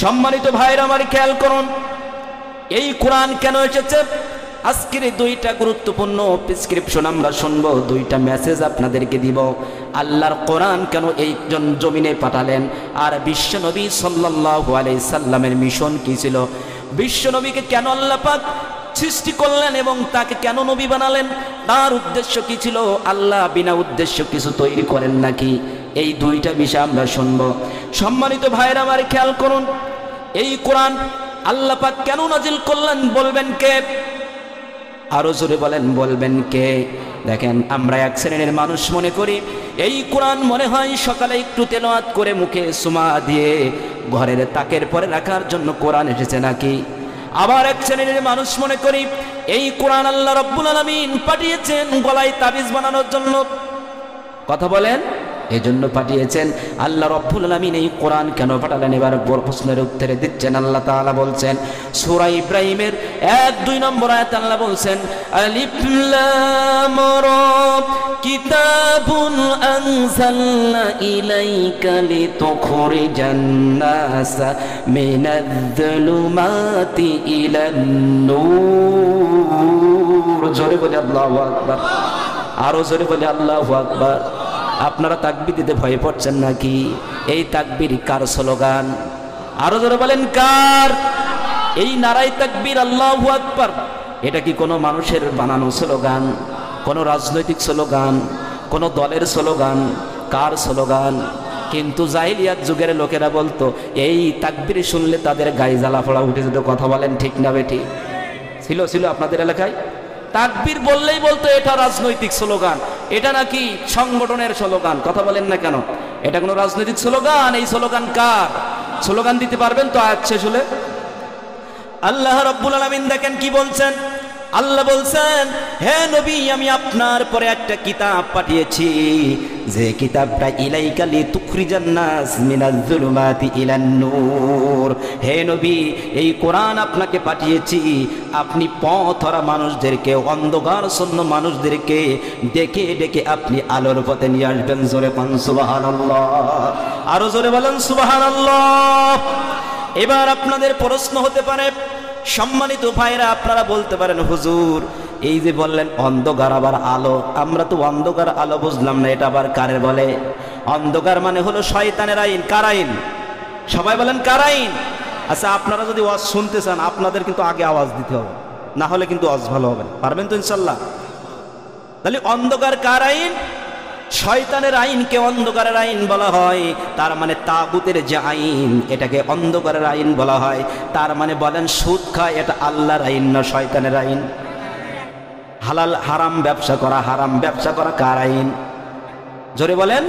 সম্মানিত ভাইরা আমার খেয়াল করুন, এই কোরআন কেন এসেছে? আজকের দুইটা গুরুত্বপূর্ণ প্রেসক্রিপশন আমরা শুনবো, দুইটা মেসেজ আপনাদেরকে দিব। আল্লাহর কোরআন কেন এই জমিনে পাঠালেন, আর বিশ্বনবী সাল্লাল্লাহু আলাইহি সাল্লামের মিশন কি ছিল? বিশ্বনবীকে কেন আল্লাহ পাক সৃষ্টি করলেন এবং তাকে কেন নবী বানালেন? তার উদ্দেশ্য কি ছিল? আল্লাহ বিনা উদ্দেশ্য কিছু তৈরি করেন নাকি? এই দুইটা বিষয় আমরা শুনবো। সম্মানিত ভাইরা আমার খেয়াল করুন, এই কোরআন আল্লাহ পাক কেন নাজিল করলেন বলবেন কে? আরো জোরে বলেন, বলবেন কে? দেখেন, আমরা এক শ্রেণীর মানুষ মনে করি এই কোরআন মনে হয় সকালে একটু তেলাওয়াত করে মুখে সুমা দিয়ে ঘরের তাকের পরে রাখার জন্য কোরআন এসেছে নাকি। আবার এক শ্রেণীর মানুষ মনে করি এই কোরআন আল্লাহ রাব্বুল আলামিন পাঠিয়েছেন গলায় তাবিজ বানানোর জন্য। কথা বলেন, এজন্য পাঠিয়েছেন। আল্লাহ রাব্বুল আলামিন এই কোরআন কেন পাঠালেন? এবার প্রশ্নের উত্তরে দিচ্ছেন আল্লাহ তাআলা বলছেন সূরা ইব্রাহিমের 1-2 নম্বর আয়াতে আল্লাহ বলছেন, আলিফ লাম রা কিতাবুন আনজালনা ইলাইকা লিতুখরিজান নাসা মিনাজ-যুলুমাতি ইলান নূর। জোরে বলে আল্লাহু আকবার, আরো জোরে বলে আল্লাহু আকবার। আপনারা তাকবীর দিতে ভয় পড়ছেন নাকি? এই তাকবীর কার স্লোগান? আরো জোরে বলেন কার? এই নারাই তাকবীর আল্লাহু আকবার, এটা কি কোনো মানুষের বানানো স্লোগান, কোনো রাজনৈতিক স্লোগান, কোনো দলের স্লোগান? কার স্লোগান? কিন্তু জাহিলিয়াত যুগের লোকেরা বলতো এই তাকবীর শুনলে তাদের গায়ে জ্বালা পোড়া উঠে যেত। কথা বলেন ঠিক না বেঠি? ছিল আপনাদের এলাকায়? তাকবীর বললেই বলতো এটা রাজনৈতিক স্লোগান, এটা নাকি সংগঠনের স্লোগান। কথা বলেন না কেন? এটা কোনো রাজনৈতিক স্লোগান? এই স্লোগান কার? স্লোগান দিতে পারবেন তো আয়াত শেষ হলে? আল্লাহ রাব্বুল আলামিন দেখেন কি বলছেন। আল্লাহ বলছেন, হে নবী, আমি আপনার পরে একটা কিতাব পাঠিয়েছি, যে কিতাবটা ইলাইকা লিতুখরিজান নাস মিনাজ-যুলুমাতি ইলান নূর। হে নবী, এই কোরআন আপনাকে পাঠিয়েছি, আপনি পথহারা মানুষদেরকে, অন্ধকারশূন্য মানুষদেরকে ডেকে ডেকে আপনি আলোর পথে নিয়ে আসবেন। জোরে বলেন সুবহানাল্লাহ, আরো জোরে বলেন সুবহানাল্লাহ। এবার আপনাদের প্রশ্ন হতে পারে, সম্মানিত ভাইরা, আপনারা বলতে পারেন হুজুর এই যে বললেন অন্ধকার আবার আলো, আমরা তো অন্ধকার আলো বুঝলাম না, এটা আবার কারে বলে? অন্ধকার মানে হলো শয়তানের আইন। কার আইন? সবাই বলেন কার আইন? আচ্ছা, আপনারা যদি ওয়াজ শুনতে চান আপনাদের কিন্তু আগে আওয়াজ দিতে হবে, না হলে কিন্তু ওয়াজ ভালো হবে না। পারবেন তো ইনশাল্লাহ? তাহলে অন্ধকার কার আইন? শয়তানের আইনকে অন্ধকারের আইন বলা হয়। তার মানে তাগুতের যে আইন, এটাকে অন্ধকারের আইন বলা হয়। তার মানে বলেন সুদ খায়, এটা আল্লাহর আইন না শয়তানের আইন? হালাল হারাম ব্যবসা করা, হারাম ব্যবসা করা কার আইন? জোরে বলেন।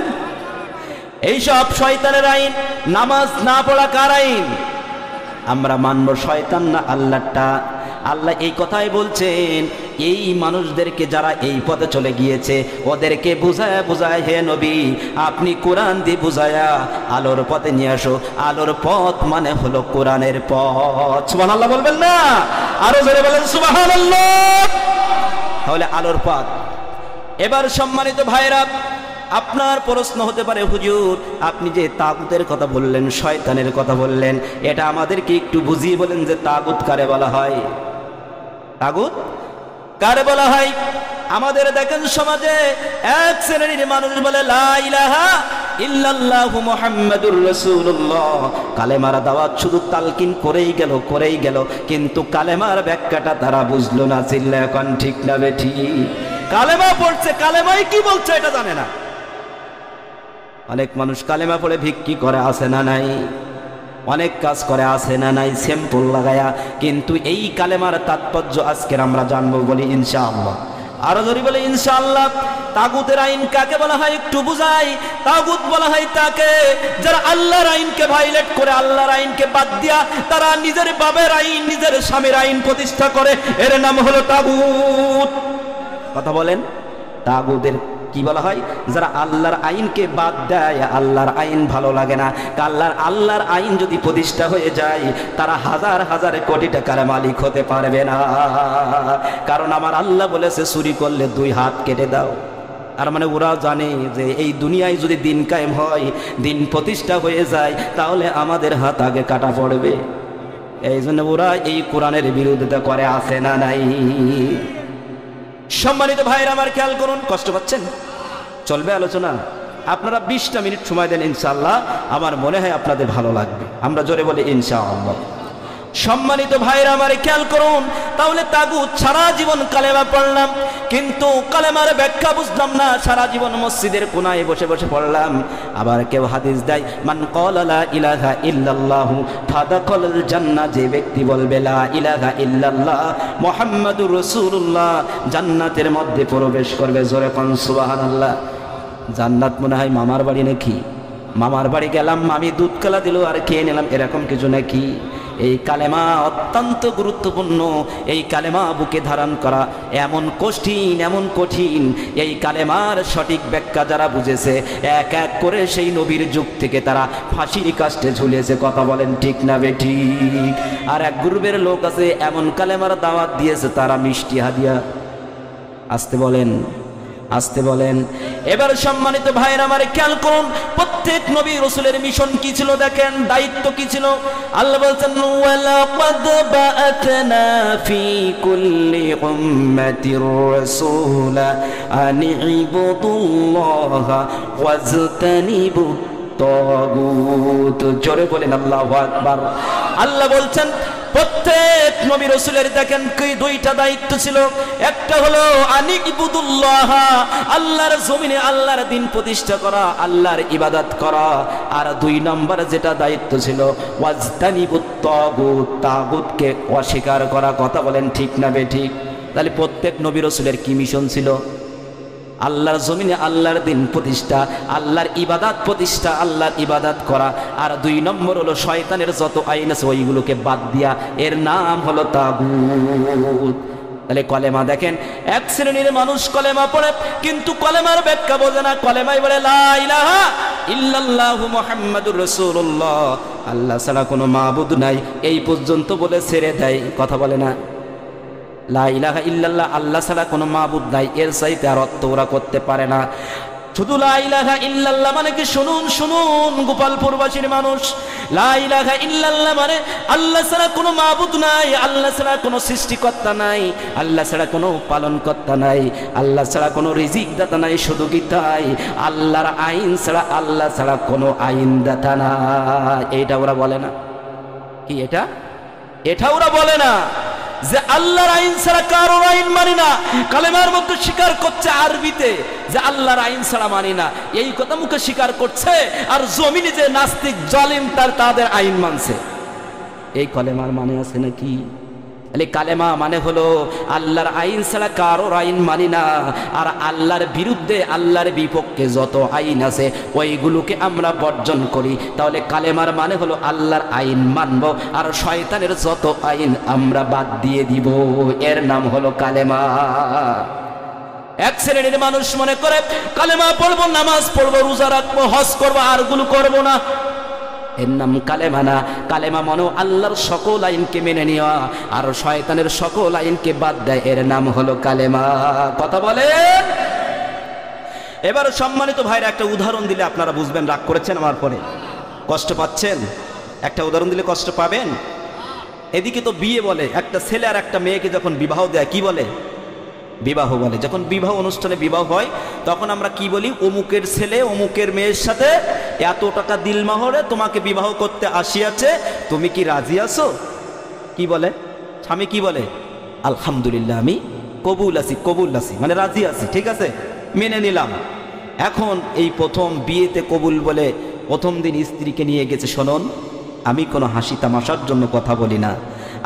এইসব শয়তানের আইন। নামাজ না পড়া কার আইন? আমরা মানব শয়তান না আল্লাহটা? আল্লাহ এই কথাই বলছেন, এই মানুষদেরকে যারা এই পথে চলে গিয়েছে ওদেরকে বুঝায় বুঝায়, হে নবী আপনি কোরআন দিয়ে বুঝায়া আলোর পথে নিয়ে আসো। আলোর পথ মানে হলো কোরআনের পথ। সুবহানাল্লাহ বলবেন না? আরো জোরে বলেন সুবহানাল্লাহ। তাহলে আলোর পথ। এবার সম্মানিত ভাইরা, আপনার প্রশ্ন হতে পারে হুজুর আপনি যে তাগুতের কথা বললেন, শয়তানের কথা বললেন, এটা আমাদেরকে একটু বুঝিয়ে বলেন যে তাগুত কারে বলা হয়? তাগুত কারে বলা হয়? আমাদের দেখেন সমাজে এক শ্রেণীর মানুষ বলে লা ইলাহা ইল্লাল্লাহু মুহাম্মাদুর রাসূলুল্লাহ, কালেমার দাওয়াত শুধু তালকিন করেই গেল, কিন্তু কালেমার ব্যাখ্যাটা তারা বুঝলো না। চিল্লা এখন ঠিক না বেঠি? কালেমা পড়ছে, কালেমায় কি বলছে এটা জানে না। অনেক মানুষ কালেমা পড়ে ভিক্ষি করে, আছে না নাই? অনেক কাজ করে, আছে না নাই? সিম্পল লাগায়া। কিন্তু এই কালেমার তাৎপর্য আজকের আমরা জানবো বলি ইনশাআল্লাহ। আরো ধরি বলে ইনশাআল্লাহ। তাগুতের আইন কাকে বলা হয় একটু বুঝাই। তাগুত বলা হয় তাকে যারা আল্লাহর আইনকে ভাইলেট করে, আল্লাহর আইনকে বাদ দিয়া তারা নিজের বাবার আইন, নিজের স্বামীর আইন প্রতিষ্ঠা করে, এর নাম হলো তাগুত। কথা বলেন, তাগুতের কি বলা হয়? যারা আল্লাহর আইনকে বাদ দেয়, আল্লাহর আইন ভালো লাগে না। আল্লাহর আইন যদি প্রতিষ্ঠা হয়ে যায় তারা হাজার হাজার কোটি টাকার মালিক হতে পারবে না। কারণ আমার আল্লাহ বলেছে চুরি করলে 2 হাত কেটে দাও। আর মানে ওরা জানে যে এই দুনিয়ায় যদি দিন কায়েম হয়, দিন প্রতিষ্ঠা হয়ে যায়, তাহলে আমাদের হাত আগে কাটা পড়বে। এই জন্য ওরা এই কোরআনের বিরোধিতা করে, আছে না নাই? সম্মানিত ভাইরা আমার, খেয়াল করুন। কষ্ট পাচ্ছেন? চলবে আলোচনা? আপনারা 20টা মিনিট সময় দেন, ইনশাআল্লাহ আমার মনে হয় আপনাদের ভালো লাগবে। আমরা জোরে বলি ইনশাআল্লাহ। সম্মানিত ভাইরা আমার, খেয়াল করুন। তাহলে তাগুত সারা জীবন কালেমা পড়লাম, কিন্তু কালেমার ব্যাখ্যা বুঝলাম না, সারা জীবন মসজিদের কোনায় বসে বসে পড়লাম। আবার কেউ হাদিস দেয়, মান ক্বালা লা ইলাহা ইল্লাল্লাহু ফাদাখালাল জান্নাহ, যে ব্যক্তি বলবে লা ইলাহা ইল্লাল্লাহ মুহাম্মাদুর রাসূলুল্লাহ, জান্নাতের মধ্যে প্রবেশ করবে। জোরে কোন সুবহানাল্লাহ। জান্নাত মনে হয় মামার বাড়ি নাকি? মামার বাড়ি গেলাম, মামি দুধ কলা দিল আর খেয়ে নিলাম, এরকম কিছু নাকি? এই কালেমা অত্যন্ত গুরুত্বপূর্ণ। এই কালেমা বুকে ধারণ করা এমন কঠিন, এমন কঠিন। এই কালেমার সঠিক ব্যাখ্যা যারা বুঝেছে, এক এক করে সেই নবীর যুগ থেকে তারা ফাঁসির কাস্টে ঝুলিয়েছে। কথা বলেন ঠিক না বেঠিক? আর এক গ্রুপের লোক আছে, এমন কালেমার দাওয়াত দিয়েছে তারা মিষ্টি হাদিয়া। আসতে বলেন, আসতে বলেন। এবার সম্মানিত ভাইরা আমার, খেয়াল করুন। প্রত্যেক নবী রাসূলের মিশন কি ছিল দেখেন, দায়িত্ব কি ছিল। আল্লাহ বলছেন, ওয়ালাকাদ বাআতনা ফি কুল্লি উম্মাতির রাসূলা আন ইবুদুল্লাহা ওয়াজতানিবুত তাগুত। জোরে বলেন আল্লাহু আকবার। আল্লাহ বলছেন প্রত্যেক নবী রাসূলের দেখেন কি দুইটা দায়িত্ব ছিল। একটা হলো আনি ইবুদুল্লাহ, আল্লাহর জমিনে আল্লাহর দিন প্রতিষ্ঠা করা, আল্লাহর ইবাদত করা। আর 2 নম্বর যেটা দায়িত্ব ছিল, ওয়াজতানিবুত তাগুত, তাগুতকে অস্বীকার করা। কথা বলেন ঠিক না বেঠিক? তাহলে প্রত্যেক নবী রাসূলের কি মিশন ছিল? আল্লাহর জমিনে আল্লাহর দিন প্রতিষ্ঠা, আল্লাহর ইবাদত প্রতিষ্ঠা, আল্লাহর ইবাদত করা। আর 2 নম্বর হলো শয়তানের যত আইন আছে ওইগুলোকে বাদ দিয়া, এর নাম হলো তাগুত। তাহলে কলেমা দেখেন, এক শ্রেণীর মানুষ কলেমা পড়ে কিন্তু কলেমার ব্যাখ্যা বোঝে না। কলেমাই বলে লা ইলাহা ইল্লাল্লাহু মুহাম্মাদুর রাসূলুল্লাহ, আল্লাহ ছাড়া কোনো মাবুদ নাই, এই পর্যন্ত বলে ছেড়ে দেয়। কথা বলে না? লা ইলাহা ইল্লাল্লাহ, আল্লাহ ছাড়া কোনো মাবুদ নাই, এর চাইতে আর অর্থ ওরা করতে পারে না। শুধু লা ইলাহা ইল্লাল্লাহ মানে কি? শুনুন শুনুন গোপালপুরবাসীর মানুষ, লা ইলাহা ইল্লাল্লাহ মানে আল্লাহ ছাড়া কোনো মাবুদ নাই, আল্লাহ ছাড়া কোনো সৃষ্টিকর্তা নাই, আল্লাহ ছাড়া কোনো পালনকর্তা নাই, আল্লাহ ছাড়া কোনো রিজিকদাতা নাই। শুধু কি তাই? আল্লাহর আইন ছাড়া, আল্লাহ ছাড়া কোনো আইনদাতা নাই। এইটা ওরা বলে না কি? এটা ওরা বলে না যে আল্লাহর আইন ছাড়া কারোর আইন মানি না। কালেমার মধ্যে স্বীকার করছে আরবিতে যে আল্লাহর আইন ছাড়া মানি না, এই কথা মুখে স্বীকার করছে। আর জমিনে যে নাস্তিক জালিম তাদের আইন মানছে। এই কালেমার মানে আছে নাকি? কালেমা মানে হলো আল্লাহর আইন ছাড়া কারোর আইন মানি না, আর আল্লাহর বিরুদ্ধে, আল্লাহর বিপক্ষে যত আইন আছে ওইগুলোকে আমরা বর্জন করি। তাহলে কালেমার মানে হলো আল্লাহর আইন মানব, আর শয়তানের যত আইন আমরা বাদ দিয়ে দিব। এর নাম হলো কালেমা। এক শ্রেণীর মানুষ মনে করে কালেমা পড়বো, নামাজ পড়বো, রোজা রাখবো, হজ করবো, আর গুলো করবো না। এর নাম কালেমা না। কালেমা মানে আল্লাহর সকল আইনকে মেনে নেওয়া, আর শয়তানের সকল আইনকে বাদ দেয়। এর নাম হলো কালেমা। কথা বলেন। এবার সম্মানিত ভাইরা, একটা উদাহরণ দিলে আপনারা বুঝবেন। রাগ করেছেন আমার পরে? কষ্ট পাচ্ছেন? একটা উদাহরণ দিলে কষ্ট পাবেন। এদিকে তো বিয়ে বলে, একটা ছেলে আর একটা মেয়েকে যখন বিবাহ দেয় কি বলে? বিবাহ বলে। যখন বিবাহ অনুষ্ঠানে বিবাহ হয় তখন আমরা কি বলি? অমুকের ছেলে অমুকের মেয়ের সাথে এত টাকা দিল মাহরে তোমাকে বিবাহ করতে আসিয়াছে, তুমি কি রাজি আছো? কি বলে স্বামী? কি বলে? আলহামদুলিল্লাহ, আমি কবুল আছি, কবুল আছি মানে রাজি আছি, ঠিক আছে, মেনে নিলাম। এখন এই প্রথম বিয়েতে কবুল বলে প্রথম দিন স্ত্রীকে নিয়ে গেছে। শোনুন, আমি কোনো হাসি তামাশার জন্য কথা বলি না,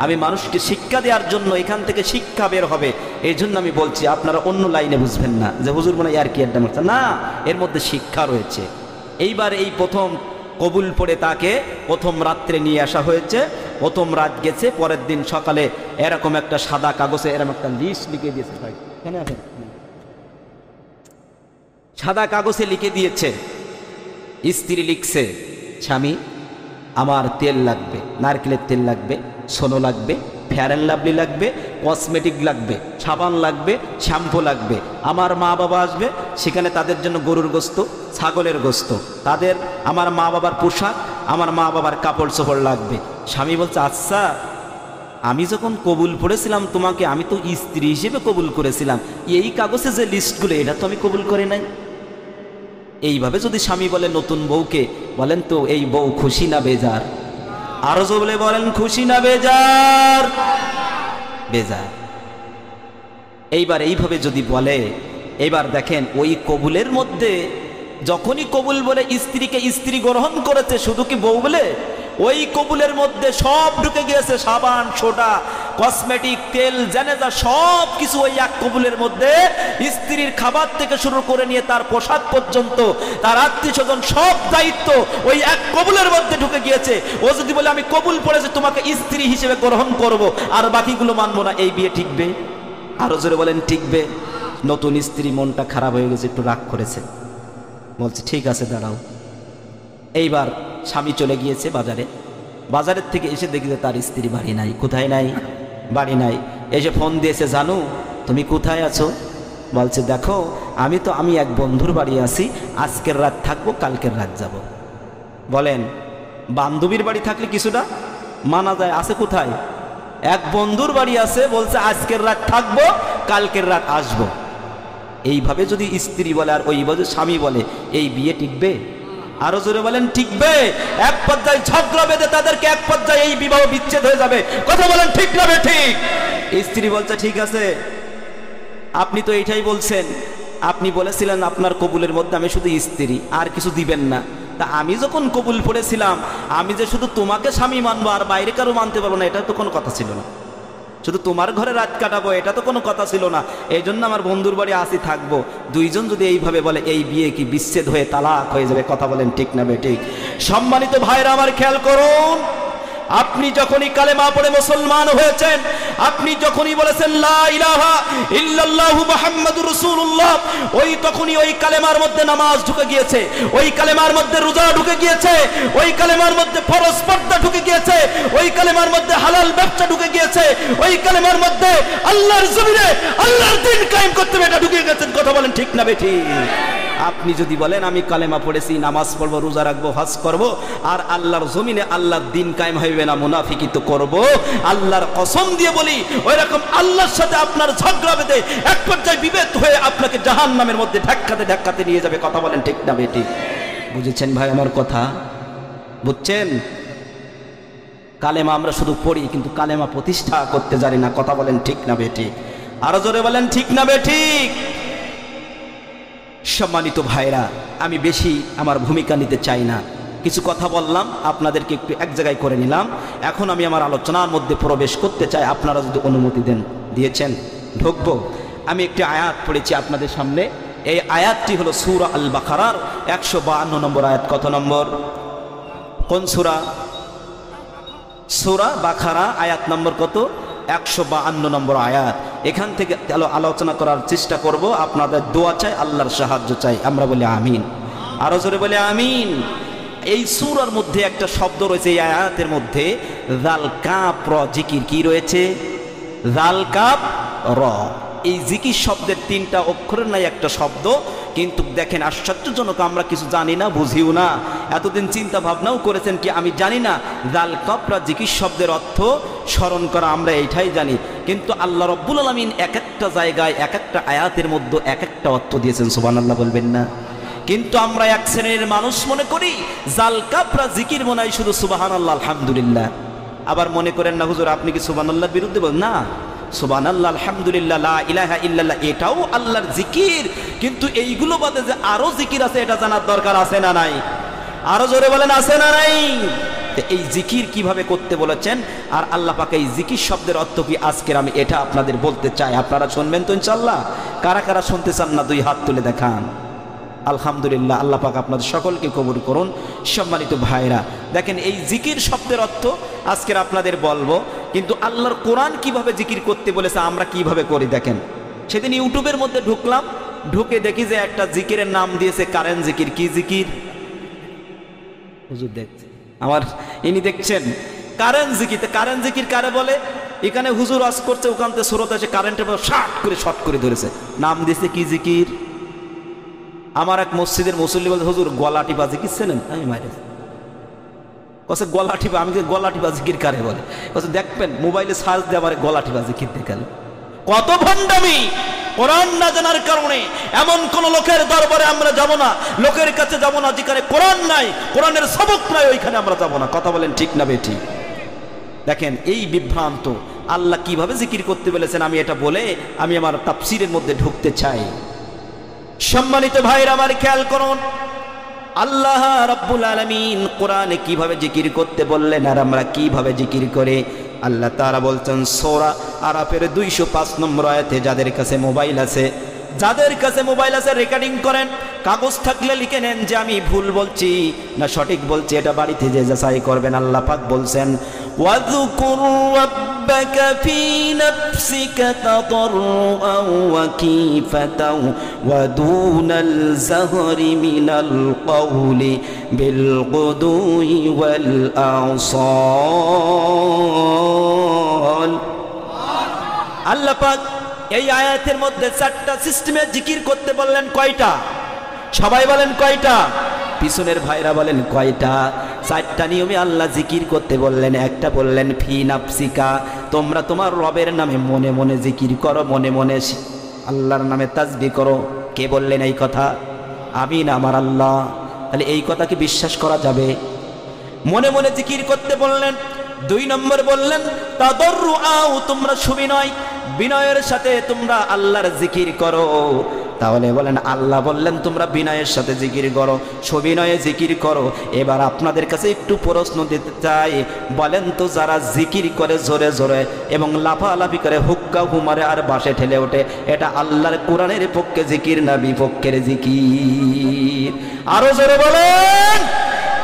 আমি মানুষকে শিক্ষা দেওয়ার জন্য, এখান থেকে শিক্ষা বের হবে এই জন্য আমি বলছি। আপনারা অন্য লাইনে বুঝবেন না যে হুজুর মনে আর কি আড্ডা মারছে, না, এর মধ্যে শিক্ষা রয়েছে। এইবার এই প্রথম কবুল পড়ে তাকে প্রথম রাত্রে নিয়ে আসা হয়েছে। প্রথম রাত গেছে, পরের দিন সকালে এরকম একটা সাদা কাগজে এরকম একটা লিস্ট লিখে দিয়েছে। ভাই এখানে আসেন, সাদা কাগজে লিখে দিয়েছে। স্ত্রী লিখছে, স্বামী আমার তেল লাগবে, নারকেলের তেল লাগবে, সোনো লাগবে, হেয়ার অ্যান্ড লাভলি লাগবে, কসমেটিক লাগবে, সাবান লাগবে, শ্যাম্পু লাগবে। আমার মা বাবা আসবে, সেখানে তাদের জন্য গরুর গোস্ত, ছাগলের গোস্ত, আমার মা বাবার পোশাক, আমার মা বাবার কাপড় চোপড় লাগবে। স্বামী বলছে, আচ্ছা আমি যখন কবুল করেছিলাম তোমাকে, আমি তো স্ত্রী হিসেবে কবুল করেছিলাম, এই কাগজে যে লিস্টগুলো এটা তো আমি কবুল করি নাই। এইভাবে যদি স্বামী বলে নতুন বউকে, বলেন তো এই বউ খুশি না বেজার? আরো বলে বলেন খুশি না বেজার? বেজার। এইবার এইভাবে যদি বলে, এইবার দেখেন ওই কবুলের মধ্যে যখনই কবুল বলে স্ত্রীকে স্ত্রী গ্রহণ করেছে, শুধু কি বউ বলে, ওই কবুলের মধ্যে সব ঢুকে গিয়েছে, সাবান, সোডা, কসমেটিক, তেল, জানেজা, সব কিছু ওই এক কবুলের মধ্যে। স্ত্রীর খাবার থেকে শুরু করে নিয়ে তার পোশাক পর্যন্ত, তার আত্মীয় স্বজন, সব দায়িত্ব ওই এক কবুলের মধ্যে ঢুকে গিয়েছে। ও যদি বলে আমি কবুল পড়েছি তোমাকে স্ত্রী হিসেবে গ্রহণ করব, আর বাকিগুলো মানবো না, এই বিয়ে টিকবে? আরো জোরে বলেন টিকবে? নতুন স্ত্রী মনটা খারাপ হয়ে গেছে, একটু রাগ করেছে, বলছে ঠিক আছে দাঁড়াও। এইবার স্বামী চলে গিয়েছে বাজারে, বাজারের থেকে এসে দেখি যে তার স্ত্রী বাড়ি নাই। কোথায় নাই? বাড়ি নাই। এসে ফোন দিয়েছে, জানু তুমি কোথায় আছো? বলছে দেখো আমি এক বন্ধুর বাড়ি আছি, আজকের রাত থাকবো, কালকের রাত যাব। বলেন বান্ধবীর বাড়ি থাকলে কিছুটা মানা যায়, আছে কোথায়? এক বন্ধুর বাড়ি আছে, বলছে আজকের রাত থাকবো, কালকের রাত আসবো। এইভাবে যদি স্ত্রী বলে আর ওইভাবে স্বামী বলে, এই বিয়ে টিকবে? আরো জোরে বলেন টিকবে? এক পর্যায়ে ঝগড়া বেঁধে তাদেরকে এক পর্যায়ে এই বিবাহ বিচ্ছেদ হয়ে যাবে। কথা বলেন ঠিক না ঠিক? স্ত্রী বলছে ঠিক আছে, আপনি তো এইটাই বলছেন, আপনি বলেছিলেন আপনার কবুলের মধ্যে আমি শুধু স্ত্রী, আর কিছু দিবেন না। তা আমি যখন কবুল পড়েছিলাম, আমি যে শুধু তোমাকে স্বামী মানবো আর বাইরে কারো মানতে পারবো না, এটা তো কোনো কথা ছিল না। শুধু তোমার ঘরে রাত কাটাবো, এটা তো কোনো কথা ছিল না। এই জন্য আমার বন্ধুর বাড়ি আসি থাকবো। দুইজন যদি এইভাবে বলে, এই বিয়ে কি বিচ্ছেদ হয়ে তালাক হয়ে যাবে? কথা বলেন ঠিক না ঠিক? সম্মানিত ভাইরা আমার খেয়াল করুন, আপনি যখনই কালেমা পড়ে মুসলমান হয়েছেন, আপনি যখনই বলেছেন লা ইলাহা ইল্লাল্লাহু মুহাম্মাদুর রাসূলুল্লাহ, ওই তখনই ওই কালেমার মধ্যে নামাজ ঢুকে গিয়েছে, ওই কালেমার মধ্যে রোজা ঢুকে গিয়েছে, ওই কালেমার মধ্যে ফরজ পর্দা ঢুকে গিয়েছে, ওই কালেমার মধ্যে হালাল ব্যবসা ঢুকে গিয়েছে, ওই কালেমার মধ্যে আল্লাহর জমিনে আল্লাহর দ্বীন কায়েম করতে হবে, এটা ঢুকে গেছে। কথা বলেন ঠিক না ঠিক? আপনি যদি বলেন আমি কালেমা পড়েছি, নামাজ পড়বো, রোজা রাখবো, হজ করব, আর আল্লাহর জমিনে আল্লাহর দ্বীন কায়েম হইবে না, মুনাফিকি তো করব। আল্লাহর কসম দিয়ে বলি, ওই রকম আল্লাহর সাথে আপনার ঝগড়া বেঁধে এক পর্যায়ে বিভেদ হয়ে আপনাকে জাহান্নামের মধ্যে ধাক্কাতে নিয়ে যাবে। কথা বলেন ঠিক না ঠিক? বুঝেছেন ভাই আমার কথা? বুঝছেন? কালেমা আমরা শুধু পড়ি, কিন্তু কালেমা প্রতিষ্ঠা করতে জানি না। কথা বলেন ঠিক না ঠিক? আরো জোরে বলেন ঠিক না ঠিক? সম্মানিত ভাইরা, আমি বেশি আমার ভূমিকা নিতে চাই না, কিছু কথা বললাম, আপনাদেরকে একটু এক জায়গায় করে নিলাম। এখন আমি আমার আলোচনার মধ্যে প্রবেশ করতে চাই, আপনারা যদি অনুমতি দিয়েছেন ঢুকবো। আমি একটি আয়াত পড়েছি আপনাদের সামনে। এই আয়াতটি হলো সূরা আল বাকারার 152 নম্বর আয়াত। কত নম্বর? কোন সূরা? সূরা বাকারা, আয়াত নম্বর কত? 152 নম্বর আয়াত। এখান থেকে আলোচনা করার চেষ্টা করব। আপনাদের দোয়া চাই, আল্লাহর সাহায্য চাই। আমরা বলি আমিন। আরো জোরে বলি আমিন। এই সূরার মধ্যে একটা শব্দ রয়েছে, এই আয়াতের মধ্যে জাল কাপ র জিকির। কি রয়েছে? জাল কাপ র। এই জিকির শব্দের 3টা অক্ষরের নাই একটা শব্দ, কিন্তু দেখেন আশ্চর্যজনক, আমরা কিছু জানি না, বুঝিও না। এতদিন চিন্তা ভাবনাও করেছেন কি আমি জানি না জাল কাপরা জিকির শব্দের অর্থ স্মরণ করা, আমরা এইটাই জানি। কিন্তু আল্লাহ রব্বুল আলামিন এক একটা জায়গায় এক একটা আয়াতের মধ্যে এক একটা অর্থ দিয়েছেন। সুবহানাল্লাহ বলবেন না? কিন্তু আমরা এক শ্রেণীর মানুষ মনে করি জাল কাপরা জিকির মনে হয় শুধু সুবহানাল্লাহ আলহামদুলিল্লাহ। আবার মনে করেন না হুজুর আপনি কি সুবহানাল্লাহর বিরুদ্ধে বলেন? না, সুবহানাল্লাহ আলহামদুলিল্লাহ লা ইলাহা ইল্লাল্লাহ এটাও আল্লাহর জিকির, কিন্তু এইগুলো বাদে যে আরো জিকির আছে এটা জানার দরকার আছে না নাই? আরো জোরে বলেন আছে না নাই? এই জিকির কিভাবে করতে বলেছেন আর আল্লাহ পাক এই জিকির শব্দের অর্থ কি, আজকের আমি এটা আপনাদের বলতে চাই। আপনারা শুনবেন তো ইনশাআল্লাহ? কারা কারা শুনতে চান না দুই হাত তুলে দেখান। আলহামদুলিল্লাহ, আল্লাহ পাক আপনাদের সকলকে কবুল করুন। সম্মানিত ভাইরা, দেখেন এই জিকির শব্দের অর্থ আজকের আপনাদের বলবো, কিন্তু আল্লাহর কোরআন কিভাবে জিকির করতে বলেছে আমরা কিভাবে করি দেখেন। সেদিন ইউটিউবের মধ্যে ঢুকলাম, ঢুকে দেখি যে একটা জিকিরের নাম দিয়েছে কারেন্ট জিকির। কি জিকির? হুজুর দেখছে আমার, ইনি দেখছেন কারেন্ট জিকির। কারেন্ট জিকির কারে বলে? এখানে হুজুর ওয়াজ করছে, ওখানতে স্রোত এসে কারেন্টের মতো শর্ট করে ধরেছে, নাম দিয়েছে কি জিকির। আমার এক মসজিদের মুসল্লি বলছে, হুজুর গলা টিপা জিকির চেনেন? আমি মাইরে কছে গলা টিপা, আমি গলা টিপা জিকির কারে বলে? কছে দেখবেন মোবাইলে সার্চ দিয়ে আবার গলা টিপা জিকির দেখাল। কত ভণ্ডামি! কোরআন না জানার কারণে এমন কোন লোকের দরবারে আমরা যাব না, লোকের কাছে যাব না যেখানে কোরআন নাই, কোরআনের সবক নাই, ওইখানে আমরা যাব না। কথা বলেন ঠিক না বেঠি? দেখেন এই বিভ্রান্ত। আল্লাহ কিভাবে জিকির করতে বলেছেন আমি এটা বলে আমি আমার তাফসীরের মধ্যে ঢুকতে চাই। সম্মানিত ভাইরা আমার খেয়াল করুন, আল্লাহ রাব্বুল আলামিন কোরআনে কিভাবে জিকির করতে বললেন আর আমরা কিভাবে জিকির করে। আল্লাহ তাআলা বলছেন সূরা আরাফের 205 নম্বর আয়াতে, যাদের কাছে মোবাইল আছে রেকর্ডিং করেন, কাগজ থাকলে লিখে নেন যে আমি ভুল বলছি না সঠিক বলছি, এটা বাড়িতে যে যাচাই করবেন। আল্লাহ পাক বলছেন ওয়াযকুর রাব্বাকা ফী নাফসিকা তাদাররুআন ওয়া খীফাতান ওয়া দুনাল যাহরি মিনাল কওলি বিল গুদুই ওয়াল আসাল। আল্লাহ পাক এই আয়াতের মধ্যে 4টা সিস্টেমে জিকির করতে বললেন। কয়টা? সবাই বলেন কয়টা? পিছনের ভাইরা বলেন কয়টা? 4টা নিয়মে আল্লাহ জিকির করতে বললেন। একটা বললেন ফি নাফসিকা, তোমরা তোমার রবের নামে মনে মনে জিকির করো, মনে মনে আল্লাহর নামে তাসবিহ করো। কে বললেন এই কথা? আমি না, আমার আল্লাহ। তাহলে এই কথা কি বিশ্বাস করা যাবে? মনে মনে জিকির করতে বললেন। 2 নম্বর বললেন তাদাররুআও, তোমরা সুবিনয় বিনয়ের সাথে তোমরা আল্লাহর জিকির করো। তাহলে বলেন আল্লাহ বললেন তোমরা বিনয়ের সাথে জিকির করো, সবিনয়ে জিকির করো। এবার আপনাদের কাছে একটু প্রশ্ন দিতে চাই, বলেন তো যারা জিকির করে জোরে জোরে এবং লাফালাফি করে, হুক্কা হুমারে আর বাসে ঠেলে ওঠে, এটা আল্লাহর কোরআনের পক্ষে জিকির না বিপক্ষের জিকির? আরো জোরে বলেন।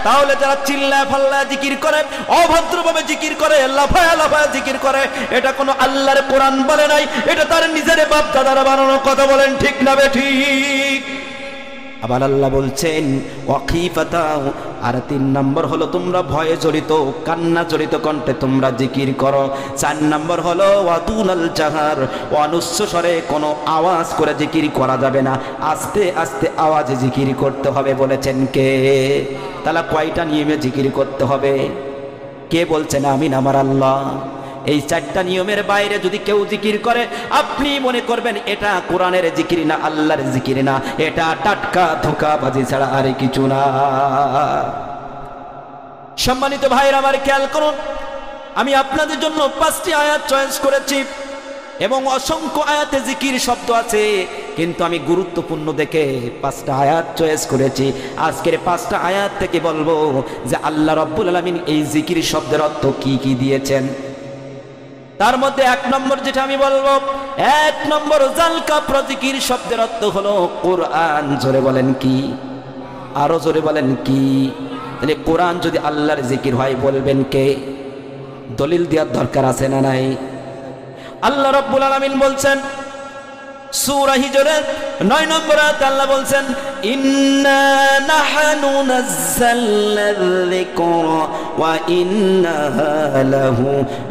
তাহলে যারা চিল্লায় ফাল্লায় জিকির করে, অভদ্রভাবে জিকির করে, লাফায়া লাফায়া জিকির করে, এটা কোনো আল্লাহর কোরআন বলে নাই, এটা তার নিজের বাপ দাদারা বানানো। কথা বলেন ঠিক না বেঠিক? আবার আল্লাহ বলছেন ওয়াকিফাতাও, আর 3 নম্বর হলো তোমরা ভয়ে জড়িত, কান্না জড়িত কণ্ঠে তোমরা জিকির করো। 4 নম্বর হলো ওয়াদুনাল জাহার, অনুচ্চ স্বরে কোনো আওয়াজ করে জিকির করা যাবে না, আস্তে আস্তে আওয়াজে জিকির করতে হবে। বলেছেন কে? তাহলে কয়টা নিয়মে জিকির করতে হবে? কে বলছেন? আমি না, আমার আল্লাহ। এই 4টা নিয়মের বাইরে যদি কেউ জিকির করে, আপনি মনে করবেন এটা কোরআনের জিকির না, আল্লাহর জিকির না, এটা টাটকা ধোঁকাবাজি ছাড়া আর কিছু না। সম্মানিত ভাইরা আমার খেয়াল করুন, আমি আপনাদের জন্য 5টি আয়াত চয়েস করেছি এবং অসংখ্য আয়াতে জিকির শব্দ আছে, কিন্তু আমি গুরুত্বপূর্ণ দেখে 5টা আয়াত চয়েস করেছি। আজকের 5টা আয়াত থেকে বলবো যে আল্লাহ রাব্বুল আলামিন এই জিকির শব্দের অর্থ কি কি দিয়েছেন। তার মধ্যে 1 নম্বর যেটা আমি বলবো, 1 নম্বর জালকা প্রজিকির শব্দের অর্থ হলো কোরআন। জোরে বলেন কি? আরো জোরে বলেন কি? তাহলে কোরআন যদি আল্লাহর জিকির হয় বলবেন কে? দলিল দেওয়ার দরকার আছে না নাই? আল্লাহ রাব্বুল আলামিন বলছেন সূরা হিজরের 9 নম্বর আয়াতে আল্লাহ বলছেন ইন্না নাহনু নাযালনায যিকরা ওয়া ইন্না লাহু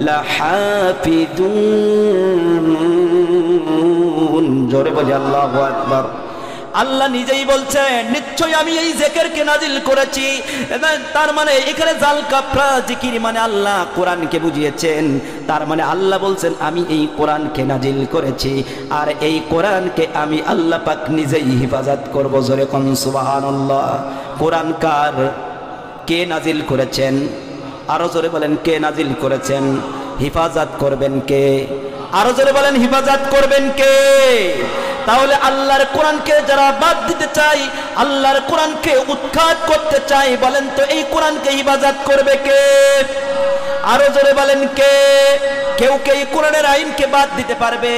লাহাফিজুন। জোরে বলি আল্লাহু আকবার। আল্লাহ নিজেই বলছেন নিশ্চয়ই আমি এই জিকিরকে নাজিল করেছি। তার মানে এখানে জালকাফরা জিকির মানে আল্লাহ কোরআনকে বুঝিয়েছেন। তার মানে আল্লাহ বলছেন আমি এই কোরআনকে নাজিল করেছি, আর এই কোরআনকে আমি আল্লাহ পাক নিজেই হেফাজত করব। জোরে কোন সুবহানাল্লাহ। কোরআন কার? কে নাজিল করেছেন? আরো জোরে বলেন কে নাজিল করেছেন? হেফাজত করবেন কে? আরো জোরে বলেন হেফাজত করবেন কে? তাহলে আল্লাহর কোরআনকে যারা বাদ দিতে চাই, আল্লাহর কোরআনকে উৎখাত করতে চাই, বলেন তো এই কোরআনকে হেফাজত করবে কে? আরো জোরে বলেন কে? কেউ কে এই কোরআনের আইনকে বাদ দিতে পারবে?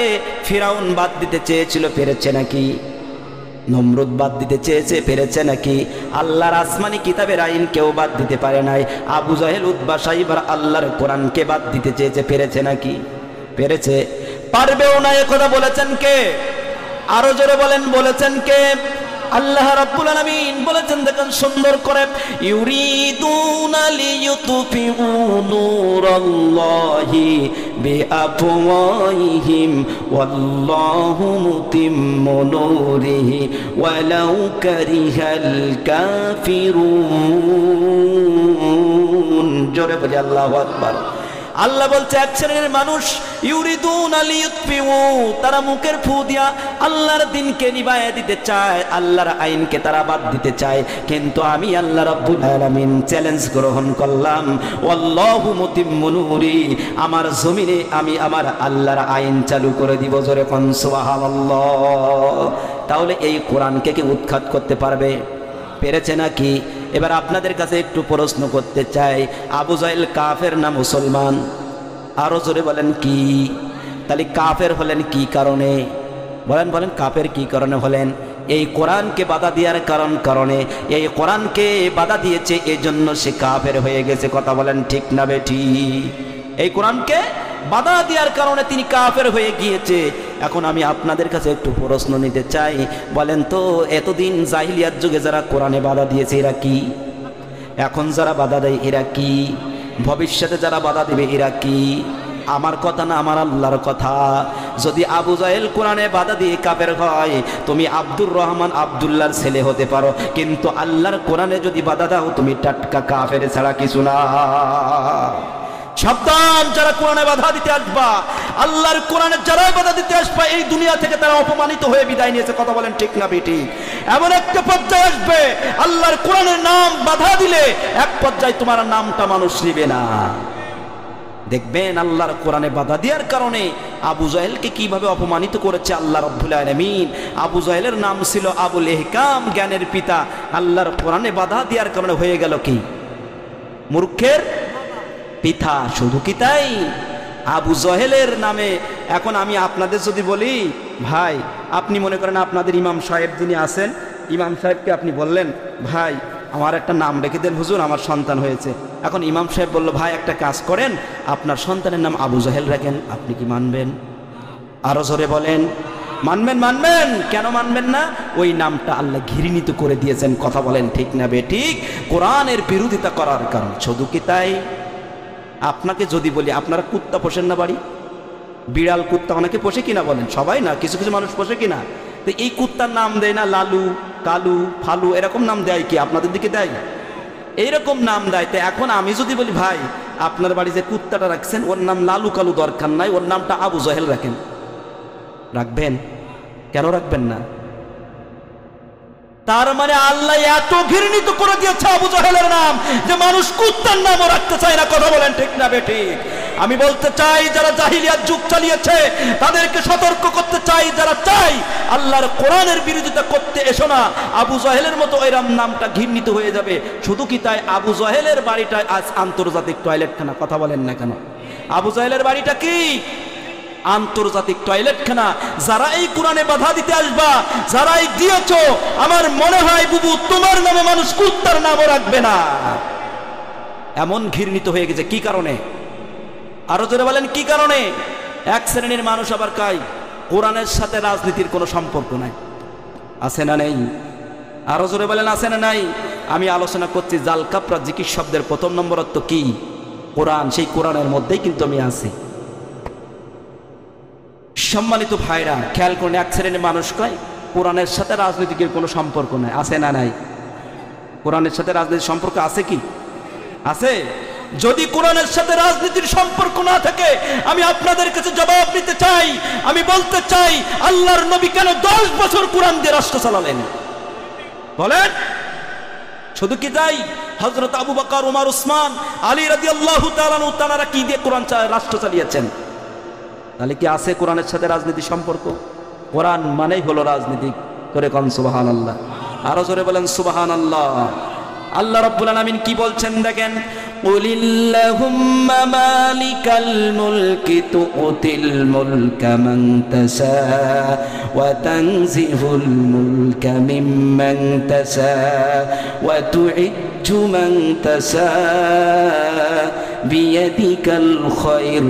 ফিরাউন বাদ দিতে চেয়েছিল, পেরেছে নাকি? নমরুদ বাদ দিতে চেয়েছে, পেরেছে নাকি? আল্লাহর আসমানি কিতাবের আইন কেউ বাদ দিতে পারে নাই। আবু জাহেল উতবা সাইবার আল্লাহর কোরআনকে বাদ দিতে চেয়েছে, পেরেছে নাকি? পেরেছে? পারবেও না। একথা বলেছেন কে? আরো জোরে বলেন বলেছেন কে? আল্লাহ রাব্বুল আলামিন বলেছেন, দেখেন সুন্দর করে, ইউরিদুনা লিইউতফিউ নূরাল্লাহি বিআফওয়াহিহিম ওয়াল্লাহু মুতিম্মু নূরিহি ওয়ালাউ কারিহাল কাফিরুন। জোরে বলি আল্লাহু আকবার। আল্লাহ বলছে এক শ্রেণীর মানুষ ইউরিদুনা লিইউতফিউ, তারা মুখের ফু দিয়া আল্লাহর দ্বীনকে নিভাইয়া দিতে চায়, আল্লাহর আইনকে তারা বাদ দিতে চায়। কিন্তু আমি আল্লাহ রাব্বুল আলামিন চ্যালেঞ্জ গ্রহণ করলাম, ওয়াল্লাহু মুতিম্মু নূরি, আমার জমিনে আমি আমার আল্লাহর আইন চালু করে দিব। জোরে কোন সুবহানাল্লাহ। তাহলে এই কোরআনকে কি উৎখাত করতে পারবে? পেরেছে নাকি? এবার আপনাদের কাছে একটু প্রশ্ন করতে চাই, আবু জাহেল কাফের না মুসলমান? আরো জোরে বলেন কি? তাহলে কাফের হলেন কি কারণে? বলেন বলেন, কাফের কি কারণে হলেন? এই কোরআনকে বাধা দেওয়ার কারণে, এই কোরআনকে বাধা দিয়েছে, এই জন্য সে কাফের হয়ে গেছে। কথা বলেন ঠিক না বেঠি? এই কোরআনকে বাধা দেওয়ার কারণে তিনি কাফের হয়ে গিয়েছে। এখন আমি আপনাদের কাছে একটু প্রশ্ন নিতে চাই, বলেন তো এতদিন জাহিলিয়াত যুগে যারা কোরআনে বাধা দিয়েছে এরা কি? এখন যারা বাধা দেয় এরা কি? ভবিষ্যতে যারা বাধা দেবে এরা কি? আমার কথা না, আমার আল্লাহর কথা। যদি আবু জাহেল কোরআনে বাধা দিয়ে কাফের হয়, তুমি আব্দুর রহমান আব্দুল্লাহর ছেলে হতে পারো, কিন্তু আল্লাহর কোরআনে যদি বাধা দাও তুমি টাটকা কাফের ছাড়া কিছু না। সাবধান, যারা কোরআনে বাধা দিতে আসবা, আল্লাহর কোরআনে যারা বাধা দিতে আসবা, এই দুনিয়া থেকে তারা অপমানিত হয়ে বিদায় নিয়েছে। কথা বলেন ঠিক না বেটি? এমন একটা পর্যায়ে আসবে আল্লাহর কোরআনের নাম বাধা দিলে এক পর্যায়ে তোমার নামটা মানুষ নিবে না। দেখবেন আল্লাহর কোরআনে বাধা দেওয়ার কারণে আবু জাহেলকে কিভাবে অপমানিত করেছে আল্লাহ রাব্বুল আলামিন। আবু জাহেলের নাম ছিল আবুল ইহকাম, জ্ঞানের পিতা। আল্লাহর কোরআনে বাধা দেওয়ার কারণে হয়ে গেল কি? মূর্খের পিতা। শুধু কি তাই? আবু জাহেলের নামে এখন আমি আপনাদের যদি বলি, ভাই আপনি মনে করেন আপনাদের ইমাম সাহেব যিনি আছেন, ইমাম সাহেবকে আপনি বললেন, ভাই আমার একটা নাম রেখে দেন হুজুর, আমার সন্তান হয়েছে। এখন ইমাম সাহেব বলল, ভাই একটা কাজ করেন, আপনার সন্তানের নাম আবু জাহেল রাখেন। আপনি কি মানবেন? আরো জোরে বলেন, মানবেন? মানবেন? কেন মানবেন না? ওই নামটা আল্লাহ ঘৃণিত করে দিয়েছেন। কথা বলেন ঠিক না বেঠিক? কোরআনের বিরোধিতা করার কারণ। শুধু কি তাই? আপনাকে যদি বলি, আপনারা কুত্তা পোষেন না বাড়ি? বিড়াল কুত্তা অনেকে পোষে কিনা বলেন? সবাই না, কিছু কিছু মানুষ পোষে কিনা? তো এই কুত্তার নাম দেয় না লালু, কালু, ফালু, এরকম নাম দেয় কি? আপনাদের দিকে দেয়? এইরকম নাম দেয়। তো এখন আমি যদি বলি, ভাই আপনার বাড়ি যে কুত্তাটা রাখছেন ওর নাম লালু কালু দরকার নাই, ওর নামটা আবু জাহেল রাখেন, রাখবেন? কেন রাখবেন না? তার মানে আল্লাহ এত ঘৃণিত করে দিয়েছে আবু জাহেলের নাম যে মানুষ কুত্তার নামও রাখতে চায় না। কথা বলেন ঠিক না বেঠিক? আমি বলতে চাই, যারা জাহিলিয়াত যুগ চালিয়েছে তাদেরকে সতর্ক করতে চাই, যারা চাই আল্লাহর কোরআনের বিরোধিতা করতে এসো না। আবু জাহেলের মতো এরম নামটা ঘৃণিত হয়ে যাবে। শুধু কি তাই? আবু জাহেলের বাড়িটা আজ আন্তর্জাতিক টয়লেটখানা। কথা বলেন না কেন? আবু জাহেলের বাড়িটা কি? আন্তর্জাতিক টয়লেটখানা। যারা এই কোরআনে বাধা দিতে আসবা, যারাই দিয়েছো, আমার মনে হয় বুবু তোমার নামে মানুষ কুত্তার নামও রাখবে না। এমন ঘৃণিত হয়ে গেছে। কি কারণে? আরো জোরে বলেন কি কারণে? এক শ্রেণীর মানুষ আবার কয় কোরআনের সাথে রাজনীতির কোনো সম্পর্ক নাই। আছে না নেই? আরো জোরে বলেন আছে না নাই? আমি আলোচনা করছি জাল কাপড়া জিকির শব্দের প্রথম নম্বর অর্থ কি? কোরআন। সেই কোরআনের মধ্যেই কিন্তু আমি আছি। সম্মানিত ভাইরা খেয়াল করুন, এক শ্রেণীর মানুষ কয় কোরআনের সাথে রাজনীতির কোনো সম্পর্ক নাই। আছে না নাই? কোরআনের সাথে রাজনীতির সম্পর্ক আছে কি? আছে। যদি কোরআনের সাথে রাজনীতির সম্পর্ক না থাকে, আমি আপনাদের কাছে জবাব দিতে চাই, আমি বলতে চাই আল্লাহর নবী কেন 10 বছর কোরআন দিয়ে রাষ্ট্র চালালেন? বলেন। শুধু কি তাই? হযরত আবু বকর, ওমর, উসমান, আলী রাদিয়াল্লাহু তাআলা আনহু তারা কি দিয়ে কোরআন রাষ্ট্র চালিয়েছেন? তাহলে কি আছে কোরআনের সাথে রাজনীতির সম্পর্ক? কোরআন মানেই হলো রাজনীতি। করে কোন সুবহানাল্লাহ? আরো জোরে বলেন সুবহানাল্লাহ। আল্লাহ রাব্বুল আলামিন কি বলছেন দেখেন, কুলিল্লাহুম্মা মালিকাল মুলকি তুতিল মুলকা মান তাশা ওয়া তানজিহুল মুলকা মিম্মান তাশা ওয়া তুইজ্জু মান তাশা বিয়াদিকাল খায়র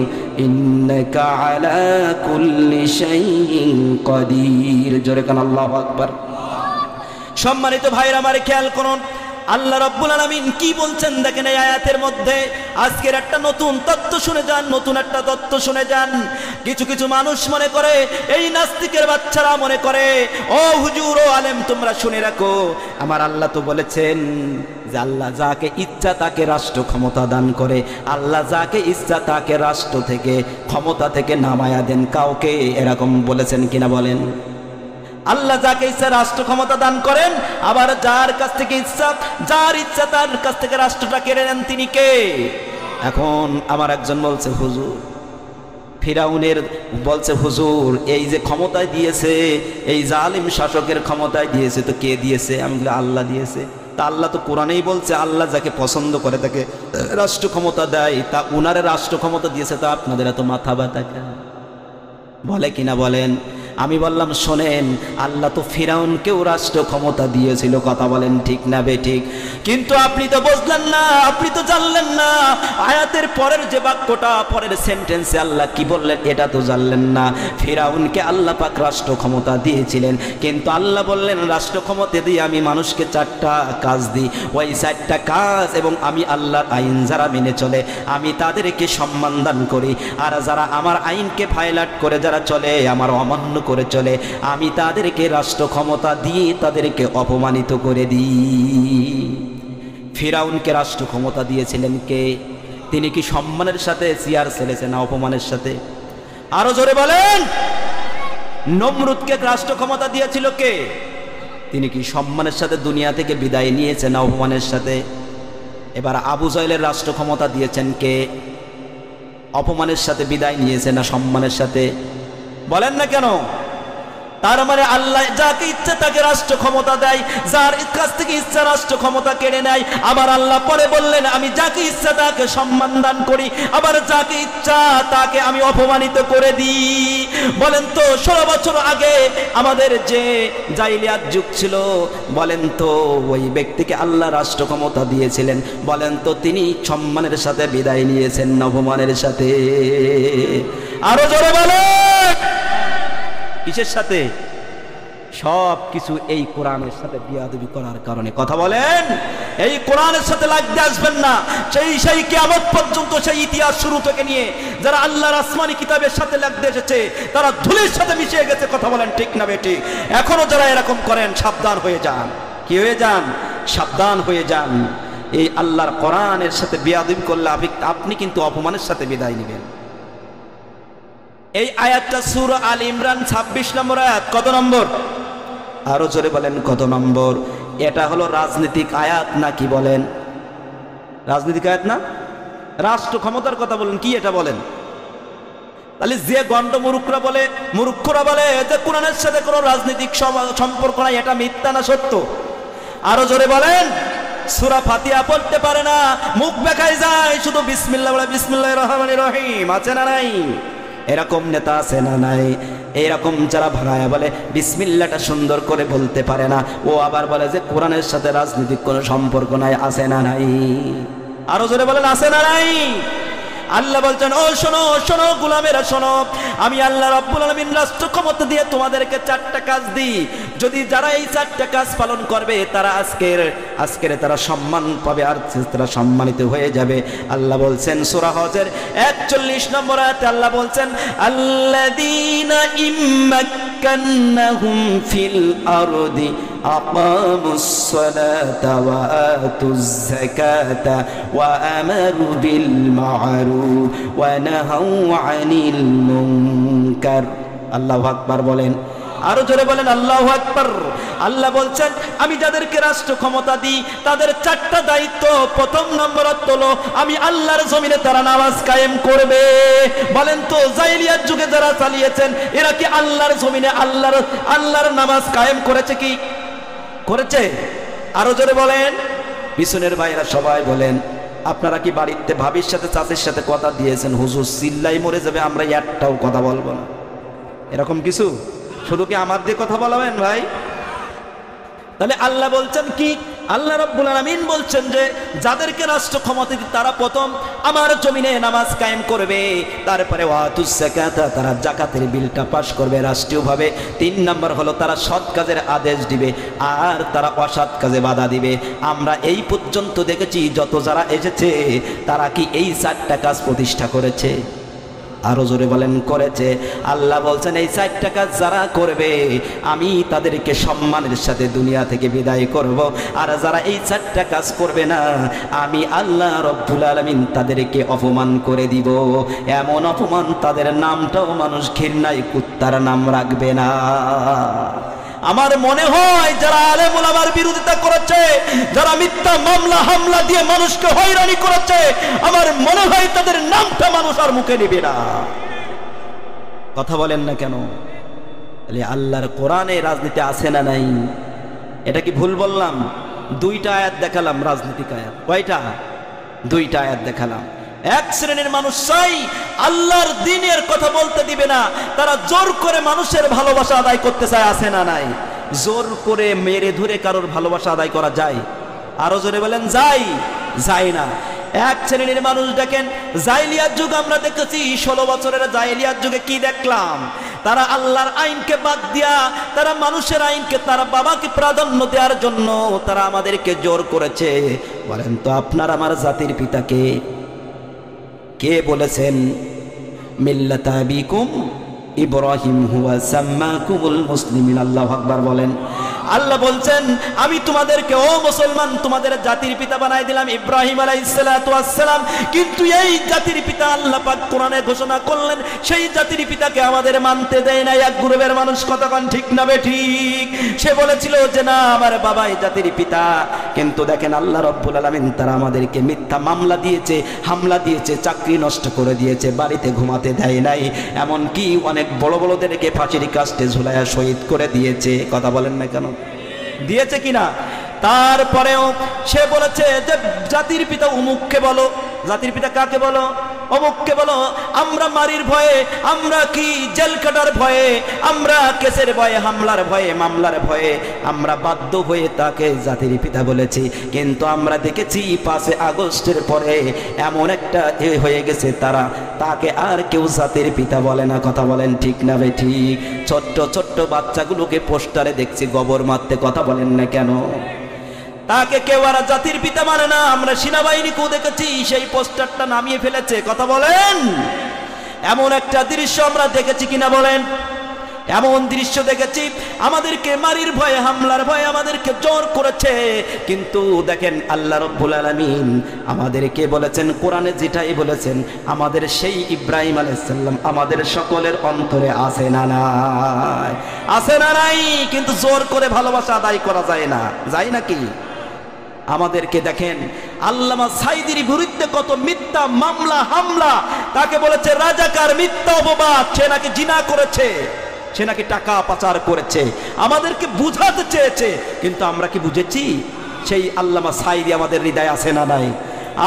ইন্নাকা আলা কুল্লি শাইইন কাদির। জোরে কান আল্লাহু আকবার। সম্মানিত ভাইরা আমার খেয়াল করুন, আল্লাহ রাব্বুল আলামিন কি বলছেন দেখেন এই আয়াতের মধ্যে। আজকের একটা নতুন তত্ত্ব শুনে যান, নতুন একটা তত্ত্ব শুনে যান। কিছু কিছু মানুষ মনে করে, এই নাস্তিকের বাচ্চারা মনে করে, ও হুজুর ও আলেম তোমরা শুনে রাখো, আমার আল্লাহ তো বলেছেন যে আল্লাহ যাকে ইচ্ছা তাকে রাষ্ট্র ক্ষমতা দান করে, আল্লাহ যাকে ইচ্ছা তাকে রাষ্ট্র থেকে ক্ষমতা থেকে নামায়া দেন কাউকে, এরকম বলেছেন কিনা বলেন? আল্লাহ যাকে ইচ্ছা রাষ্ট্র ক্ষমতা দান করেন, আবার যার কাছ থেকে ইচ্ছা, যার ইচ্ছা তার কাছ থেকে রাষ্ট্রটা কেড়ে নেন, তিনি কে? এখন আমার একজন বলছে হুজুর, ফিরাউনের বলছে হুজুর এই যে ক্ষমতায় দিয়েছে, এই জালিম শাসকের ক্ষমতায় দিয়েছে, তো কে দিয়েছে? আমি বলি আল্লাহ দিয়েছে। তা আল্লাহ তো কোরআনেই বলছে আল্লাহ যাকে পছন্দ করে তাকে রাষ্ট্র ক্ষমতা দেয়, তা উনারে রাষ্ট্র ক্ষমতা দিয়েছে, তা আপনাদের এত মাথা ব্যথা কেন? বলে কিনা বলেন? আমি বললাম শোনেন, আল্লাহ তো ফিরাউনকেও রাষ্ট্র ক্ষমতা দিয়েছিল, কথা বলেন ঠিক না বেঠিক? কিন্তু আপনি তো বুঝলেন না, আপনি তো জানলেন না আয়াতের পরের যে বাক্যটা, পরের সেন্টেন্সে আল্লাহ কি বললেন এটা তো জানলেন না। ফিরাউনকে আল্লাহ পাক রাষ্ট্র ক্ষমতা দিয়েছিলেন, কিন্তু আল্লাহ বললেন রাষ্ট্র ক্ষমতা দিয়ে আমি মানুষকে 4টা কাজ দিই, ওই 4টা কাজ এবং আমি আল্লাহর আইন যারা মেনে চলে আমি তাদেরকে সম্মান দান করি, আর যারা আমার আইনকে ভায়োলেট করে যারা চলে, আমার অমান্য করে চলে, আমি তাদেরকে রাষ্ট্র ক্ষমতা দিয়ে তাদেরকে অপমানিত করে দিই। ফিরাউনকে রাষ্ট্র ক্ষমতা দিয়েছিলেন কে? তিনি কি সম্মানের সাথে চেয়ার ছেড়েছেন না অপমানের সাথে? আরো জোরে বলেন। নমরুদকে রাষ্ট্র ক্ষমতা দিয়েছিল কে? তিনি কি সম্মানের সাথে দুনিয়া থেকে বিদায় নিয়েছেন না অপমানের সাথে? এবার আবু জহেলের রাষ্ট্র ক্ষমতা দিয়েছেন কে? অপমানের সাথে বিদায় নিয়েছে না সম্মানের সাথে? বলেন না কেন? তার মানে আল্লাহ যাকে ইচ্ছা তাকে রাষ্ট্র ক্ষমতা দেয়, যার কাছ থেকে ইচ্ছা রাষ্ট্র ক্ষমতা কেড়ে নেয়। আবার আল্লাহ পরে বললেন আমি যাকে ইচ্ছা তাকে সম্মান দান করি, আবার যাকে ইচ্ছা তাকে আমি অপমানিত করে দিই। বলেন তো 16 বছর আগে আমাদের যে জাইলিয়াত যুগ ছিল, বলেন তো ওই ব্যক্তিকে আল্লাহ রাষ্ট্র ক্ষমতা দিয়েছিলেন, বলেন তো তিনি সম্মানের সাথে বিদায় নিয়েছেন না অপমানের সাথে? আরো জোরে বলেন। কিসের সাথে? সব কিছু এই কোরআনের সাথে বিয়াদবি করার কারণে। কথা বলেন। এই কোরআনের সাথে লাগতে আসবেন না। সেই কিয়ামত পর্যন্ত, সেই ইতিহাস শুরু থেকে নিয়ে যারা আল্লাহর আসমানি কিতাবের সাথে লাগতে এসেছে তারা ধুলির সাথে মিশে গেছে। কথা বলেন ঠিক না বেঠিক? এখনো যারা এরকম করেন সাবধান হয়ে যান। কি হয়ে যান? সাবধান হয়ে যান। এই আল্লাহর কোরআনের সাথে বিয়াদবি করলে আপনি কিন্তু অপমানের সাথে বিদায় নেবেন। এই আয়াতটা সূরা আল ইমরান 26 নম্বর আয়াত। কত নম্বর? আরো জোরে বলেন কত নম্বর? এটা হলো রাজনৈতিক আয়াত নাকি বলেন? রাজনৈতিক আয়াত না? রাষ্ট্র ক্ষমতার কথা বলেন কি এটা বলেন? তাহলে যে গন্ড মুরুখরা বলে যে কোরআনের সাথে কোনো রাজনৈতিক সম্পর্ক নাই, এটা মিথ্যা না সত্য? আরো জোরে বলেন। সূরা ফাতিহা পড়তে পারে না, মুখ বেঁকায় যায়, শুধু বিসমিল্লাহ বলে বিসমিল্লাহির রহমানির রহিম। আছে না নাই? এরকম নেতা আছে না নাই? এরকম যারা ভাঙায়া বলে বিসমিল্লাহটা সুন্দর করে বলতে পারে না, ও আবার বলে যে কোরআনের সাথে রাজনৈতিক কোনো সম্পর্ক নাই। আছে না নাই? আরো জোরে বলেন আছে না নাই? আল্লাহ বলছেন ও শোনো শোনো গোলামেরা শোনো, আমি আল্লাহ রাব্বুল আলামিন রাষ্ট্র ক্ষমতা দিয়ে তোমাদেরকে 4টা কাজ দিই। যদি যারা এই 4টা কাজ পালন করবে তারা আজকের তারা সম্মান পাবে, আর তারা সম্মানিত হয়ে যাবে। আল্লাহ বলছেন সূরা হজের 41 নম্বর আয়াতে আল্লাহ বলছেন আল্লাযীনা ইম্মাক্কান্নাহুম ফিল আরদি আকামুস সালাতা ওয়া আতুজ যাকাতা ওয়া আমারু বিল মা'রুফ ওয়া নাহাউ আনিল মুনকার। আল্লাহু আকবার বলেন। আরো জোরে বলেন আল্লাহু আকবার। আল্লাহ বলছেন আমি যাদেরকে রাষ্ট্র ক্ষমতা দিই তাদের 4টা দায়িত্ব। প্রথম নম্বর হলো আমি আল্লাহর জমিনে তারা নামাজ কায়েম করবে। বলেন তো জাইলিয়াত যুগে যারা চালিয়েছেন এরা কি আল্লাহর জমিনে আল্লাহর নামাজ কায়েম করেছে কি? করেছে? আরো জোরে বলেন। পিছনের ভাইরা সবাই বলেন আপনারা কি বাড়িতে ভাবির সাথে চাচির সাথে কথা দিয়েছেন হুজুর চিল্লাই মরে যাবে, আমরা একটাও কথা বলবো না? এরকম কিছু? শুধু কি আমার দিয়ে কথা বলাবেন ভাই? তাহলে আল্লাহ বলছেন কি আল্লাহ রাব্বুল আলামিন বলছেন যে যাদেরকে রাষ্ট্র ক্ষমতা দিই তারা প্রথম আমার জমিনে নামাজ কায়েম করবে, তারপরে ওয়াতুস যাকাতা তারা যাকাতের বিলটা পাস করবে রাষ্ট্রীয়ভাবে। 3 নাম্বার হলো তারা সৎ কাজের আদেশ দিবে আর তারা অসৎ কাজে বাধা দিবে। আমরা এই পর্যন্ত দেখেছি যত যারা এসেছে তারা কি এই 4টা কাজ প্রতিষ্ঠা করেছে? আরো জোরে বলেন করেছে। আল্লাহ বলছেন এই 4টা কাজ যারা করবে আমি তাদেরকে সম্মানের সাথে দুনিয়া থেকে বিদায় করব, আর যারা এই 4টা কাজ করবে না আমি আল্লাহ রব্বুল আলামিন তাদেরকে অপমান করে দিব। এমন অপমান তাদের নামটাও মানুষ ঘৃণায় কুত্তার নাম রাখবে না। আমার মনে হয় যারা আলেম ওলামার বিরোধিতা করেছে, যারা মিথ্যা মামলা হামলা দিয়ে মানুষকে হয়রানি করেছে, আমার মনে হয় তাদের নামটা মানুষ আর মুখে নেবে না। কথা বলেন না কেন? আল্লাহর কোরআনে রাজনীতি আছে না নাই? এটা কি ভুল বললাম? 2টা আয়াত দেখালাম রাজনৈতিক আয়াত। কয়টা? 2টা আয়াত দেখালাম। এক শ্রেণীর মানুষ চাই আল্লাহর দ্বীনের কথা বলতে দিবে না, তারা জোর করে মানুষের ভালোবাসা আদায় করতে চায়। আছে না নাই? জোর করে মেরে ধরে কারোর ভালোবাসা আদায় করা যায়? আরো জোরে বলেন যায়? যায় না। এক শ্রেণীর মানুষ দেখেন জাইলিয়াত যুগ আমরা দেখেছি, 16 বছরের জাইলিয়াত যুগে কি দেখলাম? তারা আল্লাহর আইনকে বাদ দিয়া তারা মানুষের আইনকে, তারা বাবাকে প্রাধান্য দেওয়ার জন্য তারা আমাদেরকে জোর করেছে। বলেন তো আপনার আমার জাতির পিতাকে কে বলেছেন মিল্লাতা আবিকুম ইব্রাহিম হুয়া সাম্মাকুমুল মুসলিমিন? আল্লাহু আকবার বলেন। আল্লাহ বলছেন আমি তোমাদেরকে, ও মুসলমান, তোমাদের জাতির পিতা বানাই দিলাম ইব্রাহিম আলাইহিস সালাতু ওয়াস সালাম। কিন্তু এই জাতির পিতা আল্লাহ পাক কোরআনে ঘোষণা করলেন সেই জাতির পিতাকে আমাদের মানতে দেয় না এক গ্রুপের মানুষ। কতক্ষণ ঠিক না বেঠিক? সে বলেছিল যে না আমার বাবা এই জাতির পিতা, কিন্তু দেখেন আল্লাহ রাব্বুল আলামিন তারা আমাদেরকে মিথ্যা মামলা দিয়েছে, হামলা দিয়েছে, চাকরি নষ্ট করে দিয়েছে, বাড়িতে ঘুমাতে দেয় নাই, এমনকি অনেক বড় বড়দেরকে ফাঁসির কাস্টে ঝুলাইয়া শহীদ করে দিয়েছে। কথা বলেন না কেন? দিয়েছে কিনা? তারপরেও সে বলেছে যে জাতির পিতা অমুককে বলো। জাতির পিতা কাকে বলো? অমুককে বলো। আমরা মারির ভয়ে, আমরা কি জেল কাটার ভয়ে, আমরা কেসের ভয়ে, হামলার ভয়ে, মামলার ভয়ে আমরা বাধ্য হয়ে তাকে জাতির পিতা বলেছি। কিন্তু আমরা দেখেছি 5 আগস্টের পরে এমন একটা হয়ে গেছে তারা তাকে আর কেউ জাতির পিতা বলে না। কথা বলেন ঠিক না বে ঠিক? ছোট্ট ছোট্ট বাচ্চাগুলোকে পোস্টারে দেখছি গোবর মারতে। কথা বলেন না কেন? তাকে কেউ আর জাতির পিতা মানে না। আমরা সেনাবাহিনীকেও দেখেছি সেই পোস্টারটা নামিয়ে ফেলেছে। কথা বলেন। এমন একটা দৃশ্য আমরা দেখেছি কিনা বলেন? এমন দৃশ্য দেখেছি আমাদেরকে মারির ভয়ে, হামলার ভয়ে আমাদেরকে জোর করেছে। কিন্তু দেখেন আল্লাহ রাব্বুল আলামিন আমাদেরকে বলেছেন, কোরআনে যেটাই বলেছেন আমাদের সেই ইব্রাহিম আলাইহিস সালাম আমাদের সকলের অন্তরে আছে না নাই? আছে না নাই? কিন্তু জোর করে ভালোবাসা আদায় করা যায় না। যায় নাকি? আমাদেরকে দেখেন আল্লামা সাইদির বিরুদ্ধে কত মিথ্যা মামলা হামলা, তাকে বলেছে রাজাকার, মিথ্যা অপবাদ, সে নাকি জিনা করেছে, সে নাকি টাকা পাচার করেছে। আমাদেরকে বুঝাতে চেয়েছে, কিন্তু আমরা কি বুঝেছি? সেই আল্লামা সাইদি আমাদের হৃদয়ে আছে না নাই?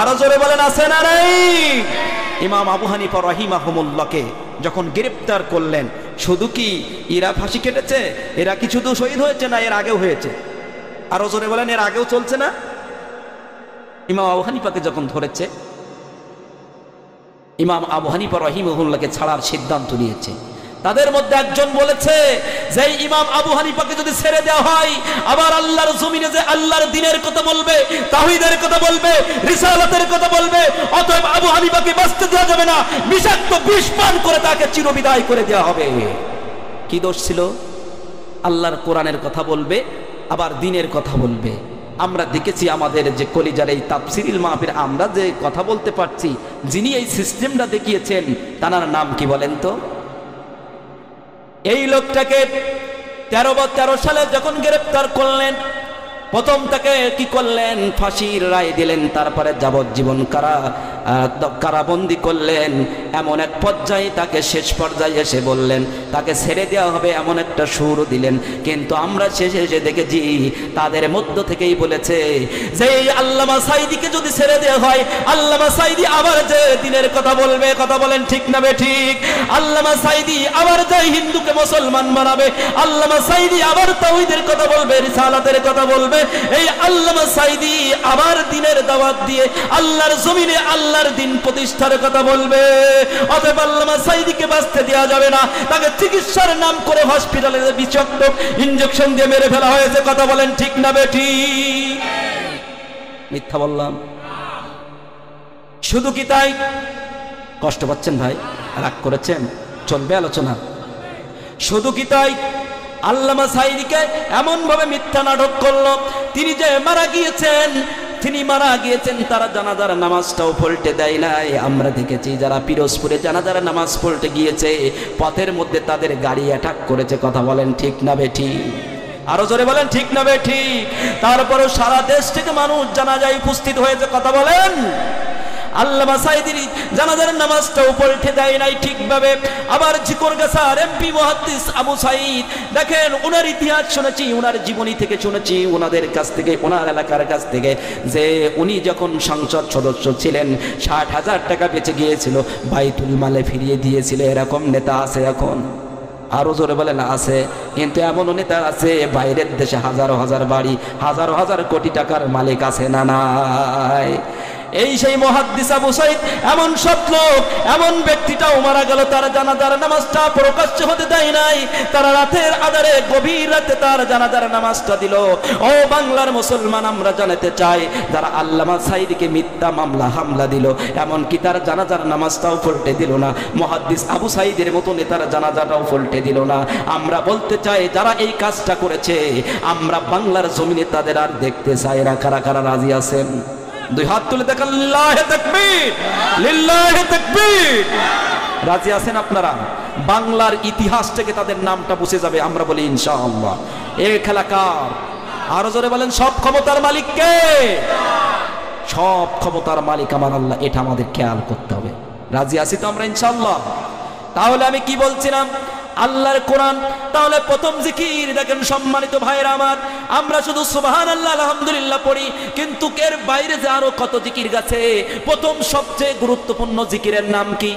আরো জোরে বলেন আছে না নাই? ইমাম আবু হানিফা রাহিমাহুমুল্লাহকে যখন গ্রেফতার করলেন, শুধু কি এরা ফাঁসি কেটেছে? এরা কি শুধু শহীদ হয়েছে না এর আগেও হয়েছে? আরো জোরে বলেন এর আগেও চলছে না? ইমাম আবু হানিফাকে যখন ধরেছে, ইমাম আবু হানিফা রাহিমাহুল্লাহকে ছাড়ার সিদ্ধান্ত নিয়েছে। তাদের মধ্যে একজন বলেছে যে ইমাম আবু হানিফাকে যদি ছেড়ে দেওয়া হয় আবার আল্লাহর জমিনে যে আল্লাহর দ্বীনের কথা বলবে, তাওহীদের কথা বলবে, রিসালাতের কথা বলবে, অতএব আবু হানিফাকে বাঁচতে দেওয়া যাবে না, বিষাক্ত বিষ পান করে তাকে চিরবিদায় করে দেওয়া হবে। কি দোষ ছিল? আল্লাহর কোরআনের কথা বলবে আবার দ্বীনের কথা বলবে। আমরা দেখেছি আমাদের যে কলিজার এই তাফসীরুল মাহফিল আমরা যে কথা বলতে পারছি, যিনি এই সিস্টেমটা দেখিয়েছেন তার নাম কি বলেন তো? এই লোকটাকে 13 সালে যখন গ্রেফতার করলেন, প্রথম তাকে কি করলেন? ফাঁসির রায় দিলেন, তারপরে যাবজ্জীবন কারা কারাবন্দি করলেন। এমন এক পর্যায়ে তাকে শেষ পর্যায়ে এসে বললেন তাকে ছেড়ে দেওয়া হবে, এমন একটা সুরও দিলেন। কিন্তু আমরা শেষে এসে দেখেছি তাদের মধ্য থেকেই বলেছে যে এই আল্লামা সাঈদীকে যদি ছেড়ে দেওয়া হয়, আল্লামা সাঈদী আবার যে দিনের কথা বলবে, কথা বলেন ঠিক না বেঠিক? আল্লামা সাঈদী আবার যে হিন্দুকে মুসলমান বানাবে, আল্লামা সাঈদী আবার তাওহীদের কথা বলবে, রিসালাতের কথা বলবে, এই আল্লামা সাঈদী আবার দিনের দাওয়াত দিয়ে আল্লাহর জমিনে আল্লাহর দিন প্রতিষ্ঠার কথা বলবে। অতএব আল্লামা সাঈদীকে বাঁচতে দেওয়া যাবে না। তাকে চিকিৎসার নাম করে হসপিটালে বিষাক্ত ইনজেকশন দিয়ে মেরে ফেলা হয়েছে। কথা বলেন ঠিক না বেঠিক? মিথ্যা বললাম? শুধু কি তাই? কষ্ট পাচ্ছেন ভাই? রাগ করেছেন? চলবে আলোচনা? শুধু কি তাই? আল্লামা সাঈদীকে এমন ভাবে মিথ্যা নাটক করলো, তিনি যে মারা গিয়েছেন, তিনি মারা গিয়েছেন তারা জানাজার নামাজটাও পড়তে দেয় নাই। আমরা দেখেছি যারা পিরোজপুরে জানাজার নামাজ পড়তে গিয়েছে, পথের মধ্যে তাদের গাড়ি অ্যাটাক করেছে। কথা বলেন ঠিক না বেঠিক? আরো জোরে বলেন ঠিক না বেঠিক? তারপরেও সারা দেশ থেকে মানুষ জানাজায় উপস্থিত হয়েছে। কথা বলেন। আল্লামা সাঈদীর জানাজার নামাজটাও পড়তে দেয় নাই ঠিকভাবে। আবার ঝিকরগাছার এমপি মুহাদ্দিস আবু সাঈদ, দেখেন ওনার ইতিহাস শুনেছি, ওনার জীবনী থেকে শুনেছি, ওনাদের কাছ থেকে, ওনার এলাকার কাছ থেকে, যে উনি যখন সংসদ সদস্য ছিলেন ৬০,০০০ টাকা বেঁচে গিয়েছিল, বাইতুল মালে ফিরিয়ে দিয়েছিল। এরকম নেতা আছে এখন? আরো জোরে বলেন আছে। কিন্তু এমন নেতা আছে বাইরের দেশে হাজারো হাজার বাড়ি, হাজারো হাজার কোটি টাকার মালিক আছে না নাই? এই সেই মুহাদ্দিস আবু সাঈদ এমন সৎ লোক, এমন ব্যক্তিটাও মারা গেল, তার জানাজার নামাজটা প্রকাশ্য হতে দেয় নাই। তারা রাতের আধারে গভীর রাতে তার জানাজার নামাজটা দিল। ও বাংলার মুসলমান, আমরা জানাতে চাই যারা আল্লামা সাঈদীকে মিথ্যা মামলা হামলা দিল, এমনকি তার জানাজার নামাজটাও পড়তে দিল না, মুহাদ্দিস আবু সাঈদের মতো নেতার জানাজাটাও পড়তে দিল না, আমরা বলতে চাই যারা এই কাজটা করেছে আমরা বাংলার জমিনে তাদের আর দেখতে চাই না। কারা কারা রাজি আছেন? দুই হাত তুলে দেখান লিল্লাহি তাকবীর, লিল্লাহি তাকবীর। রাজি আছেন আপনারা? বাংলার ইতিহাস থেকে তাদের নামটা মুছে যাবে, আমরা বলি ইনশাআল্লাহ। এই খেলা কার? আরো জোরে বলেন। সব ক্ষমতার মালিক কে? সব ক্ষমতার মালিক আমার আল্লাহ। এটা আমাদের খেয়াল করতে হবে। রাজি আছি তো আমরা ইনশাআল্লাহ? তাহলে আমি কি বলছিলাম? আল্লাহর কোরআন। তাহলে প্রথম জিকির দেখেন সম্মানিত ভাইরা আমার, আমরা শুধু সুবহানাল্লাহ আলহামদুলিল্লাহ পড়ি, কিন্তু এর বাইরে যে আরো কত জিকির গেছে। প্রথম সবচেয়ে গুরুত্বপূর্ণ জিকিরের নাম কি?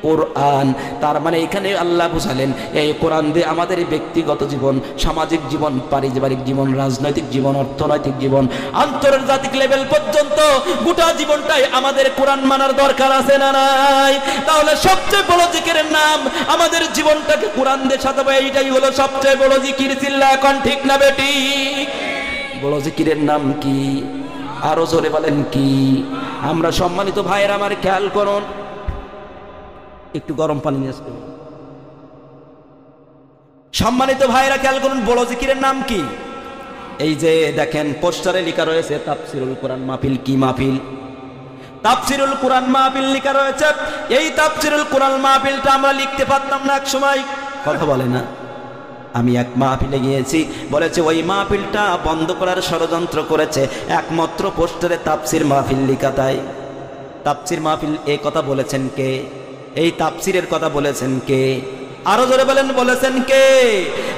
কোরআন। তার মানে এখানে আল্লাহ বুঝালেন এই কোরআন দিয়ে আমাদের ব্যক্তিগত জীবন, সামাজিক জীবন, পারিবারিক জীবন, রাজনৈতিক জীবন, অর্থনৈতিক জীবন, আন্তর্জাতিক লেভেল পর্যন্ত গোটা জীবনটাই আমাদের কোরআন মানার দরকার আছে না নাই? তাহলে সবচেয়ে বড় জিকিরের নাম, আমাদের জীবনটাকে কোরআন দিয়ে সাজাবো, এইটাই হলো সবচেয়ে বড় জিকির। চিল্লা এখন ঠিক না বেটি? বড় জিকিরের নাম কি? আরো জোরে বলেন কি? আমরা সম্মানিত ভাইয়ের আমার খেয়াল করুন, একটু গরম পানি নিয়ে আসবেন। সম্মানিত ভাইরা খেয়াল করুন, বড় জিকিরের নাম কি? এই যে দেখেন পোস্টারে লেখা রয়েছে তাফসিরুল কোরআন মাহফিল। কি মাহফিল? তাফসিরুল কোরআন মাহফিল লেখা রয়েছে। এই তাফসিরুল কোরআন মাহফিলটা আমরা লিখতে পারতাম না এক সময়? কথা বলে না? আমি এক মাহফিলে গিয়েছি, বলেছে ওই মাহফিলটা বন্ধ করার ষড়যন্ত্র করেছে একমাত্র পোস্টারে তাফসির মাহফিল লেখা। তাই তাফসির মাহফিল এই কথা বলেছেন কে? এই তাফসিরের কথা বলেছেন কে? আরো জোরে বলেন, বলেছেন কে?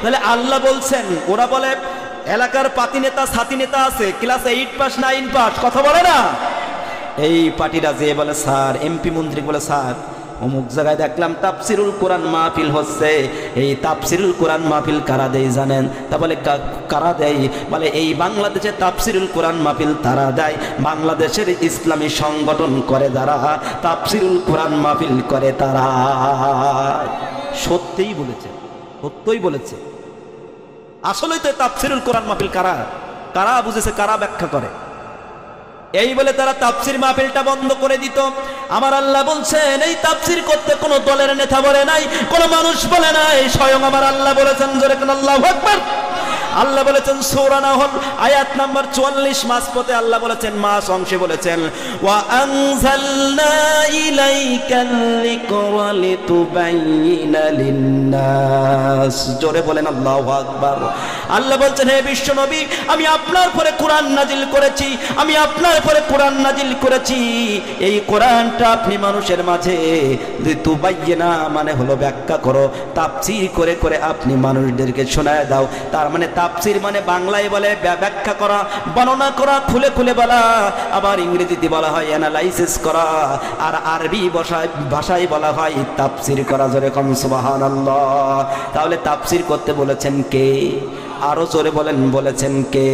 তাহলে আল্লাহ বলছেন, ওরা বলে এলাকার পাতি নেতা সাথী নেতা আছে, ক্লাস 8 পাস 9 পাস, কথা বলে না? এই পার্টিরা যে বলে স্যার, এমপি মন্ত্রী বলে স্যার অমুক জায়গায় দেখলাম তাফসিরুল কোরআন মাহফিল হচ্ছে। এই তাফসিরুল কোরআন মাহফিল কারা দেয় জানেন? তা বলে কারা দেয়? বলে এই বাংলাদেশে তাফসিরুল কোরআন মাহফিল তারা দেয়, বাংলাদেশের ইসলামী সংগঠন করে যারা তাফসিরুল কোরআন মাহফিল করে তারা। সত্যিই বলেছে, সত্যই বলেছে। আসলেই তো তাফসিরুল কোরআন মাহফিল কারা কারা বুঝেছে, কারা ব্যাখ্যা করে, এই বলে তারা তাফসির মাহফিলটা বন্ধ করে দিত। আমার আল্লাহ বলছেন এই তাফসির করতে কোনো দলের নেতা বলে নাই, কোনো মানুষ বলে নাই, স্বয়ং আমার আল্লাহ বলেছেন। জোরে কোন আল্লাহু আকবার। আল্লাহ বলেছেন সূরা নাহল আয়াত নাম্বার 44 মাঝপথে আল্লাহ বলেছেন, মাস অংশে বলেছেন, ওয়া আনজালনা ইলাইকাল যিকরা লিতুবাইয়িনা লিন-নাস। জোরে বলেন আল্লাহু আকবার। আল্লাহ বলছেন, হে বিশ্ব নবী, আমি আপনার পরে কোরআন নাজিল করেছি, আমি আপনার পরে কোরআন নাজিল করেছি। এই কোরআনটা আপনি মানুষের মাঝে লিতুবাইয়িনা মানে হলো ব্যাখ্যা করো, তাফসীর করে করে আপনি মানুষদেরকে শোনায় দাও। তার মানে তাফসীর মানে বাংলায় বলে ব্যাখ্যা করা, বর্ণনা করা, খুলে খুলে বলা, আবার ইংরেজিতে বলা হয় অ্যানালাইসিস করা, আর আরবি ভাষায় বলা হয় তাফসীর করা। জোরে কোন সুবহানাল্লাহ। তাহলে তাফসীর করতে বলেছেন কে? আরো জোরে বলেন, বলেছেন কে?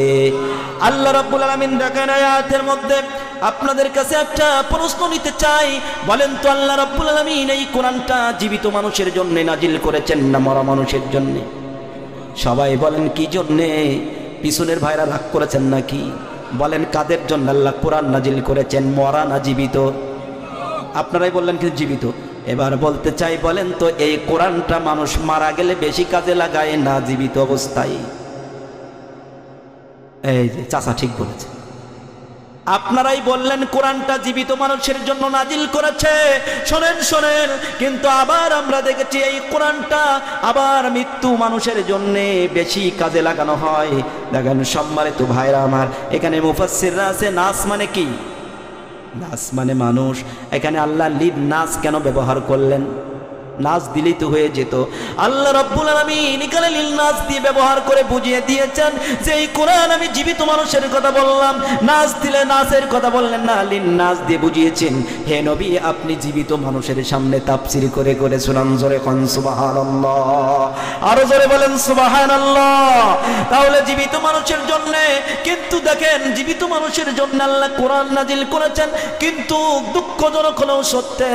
আল্লাহ রাব্বুল আলামিন দেখেন আয়াতের মধ্যে আপনাদের কাছে একটা প্রশ্ন নিতে চাই, বলেন তো আল্লাহ রাব্বুল আলামিন এই কোরআনটা জীবিত মানুষের জন্য নাজিল করেছেন না মরা মানুষের জন্য? সবাই বলেন কি জন্যে? পিছনের ভাইরা রাগ করেছেন নাকি? বলেন কাদের জন্য আল্লাহ কোরআন নাজিল করেছেন, মরা না জীবিত? আপনারাই বললেন কিন্তু জীবিত। এবার বলতে চাই, বলেন তো এই কোরআনটা মানুষ মারা গেলে বেশি কাজে লাগায় না জীবিত অবস্থায়? এই যে চাচা ঠিক বলেছে। আপনারাই বললেন কোরআনটা জীবিত মানুষের জন্য নাজিল করেছে। শোনেন শোনেন, কিন্তু আবার আমরা দেখেছি এই কোরআনটা আবার মৃত্যু মানুষের জন্য বেশি কাজে লাগানো হয়। দেখেন সম্মানিত ভাইরা আমার, এখানে মুফাসসিররা আছে, নাস মানে কি? নাস মানে মানুষ। এখানে আল্লাহ লিদ নাস কেন ব্যবহার করলেন? নাস দিলেই তো হয়ে যেত। আল্লাহ রাব্বুল আলামিন এখানে লিল নাস দিয়ে ব্যবহার করে বুঝিয়ে দিয়েছেন যে এই কোরআন আমি জীবিত মানুষের কথা বললাম, নাস দিলে নাসের কথা বললেন না, লিল নাস দিয়ে বুঝিয়েছেন হে নবী আপনি জীবিত মানুষের সামনে তাফসীর করে করে শোনান। জোরে কোন সুবহানাল্লাহ, আরো জোরে বলেন সুবহানাল্লাহ। তাহলে জীবিত মানুষের জন্য, কিন্তু দেখেন জীবিত মানুষের জন্য আল্লাহ কোরআন নাজিল করেছেন, কিন্তু দুঃখজনক হলেও সত্যি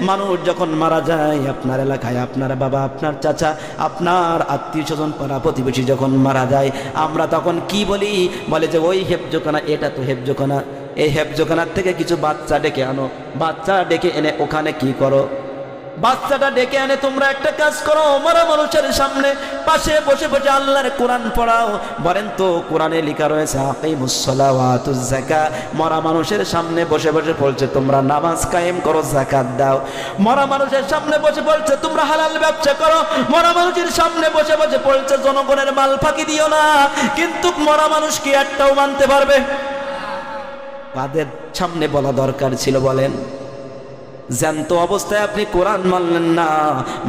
মানুষ যখন মারা যায়, আপনার এলাকায় আপনার বাবা, আপনার চাচা, আপনার আত্মীয় স্বজন, পাড়া প্রতিবেশী যখন মারা যায়, আমরা তখন কি বলি? বলে যে ওই হেফজোখানা, এটা তো হেফজোখানা, এই হেফজোখানার থেকে কিছু বাচ্চা ডেকে আনো। বাচ্চা ডেকে এনে ওখানে কি করো? বাচ্চাটা ডেকে এনে তোমরা একটা কাজ করো, মরা মানুষের সামনে পাশে বসে বসে আল্লাহর কোরআন পড়াও। বলেন তো কোরআনে লেখা রয়েছে আকিমুস সালাহ ওয়া আতুজ যাকাত, মরা মানুষের সামনে বসে বসে বলছে তোমরা নামাজ কায়েম করো, যাকাত দাও। মরা মানুষের সামনে বসে বলছে তোমরা হালাল ব্যবসা করো। মরা মানুষের সামনে বসে বসে বলছে জনগণের মাল ফাঁকি দিও না। কিন্তু মরা মানুষ কি একটাও মানতে পারবে? কাদের সামনে বলা দরকার ছিল বলেন? জ্যান্ত অবস্থায় আপনি কোরআন মানলেন না,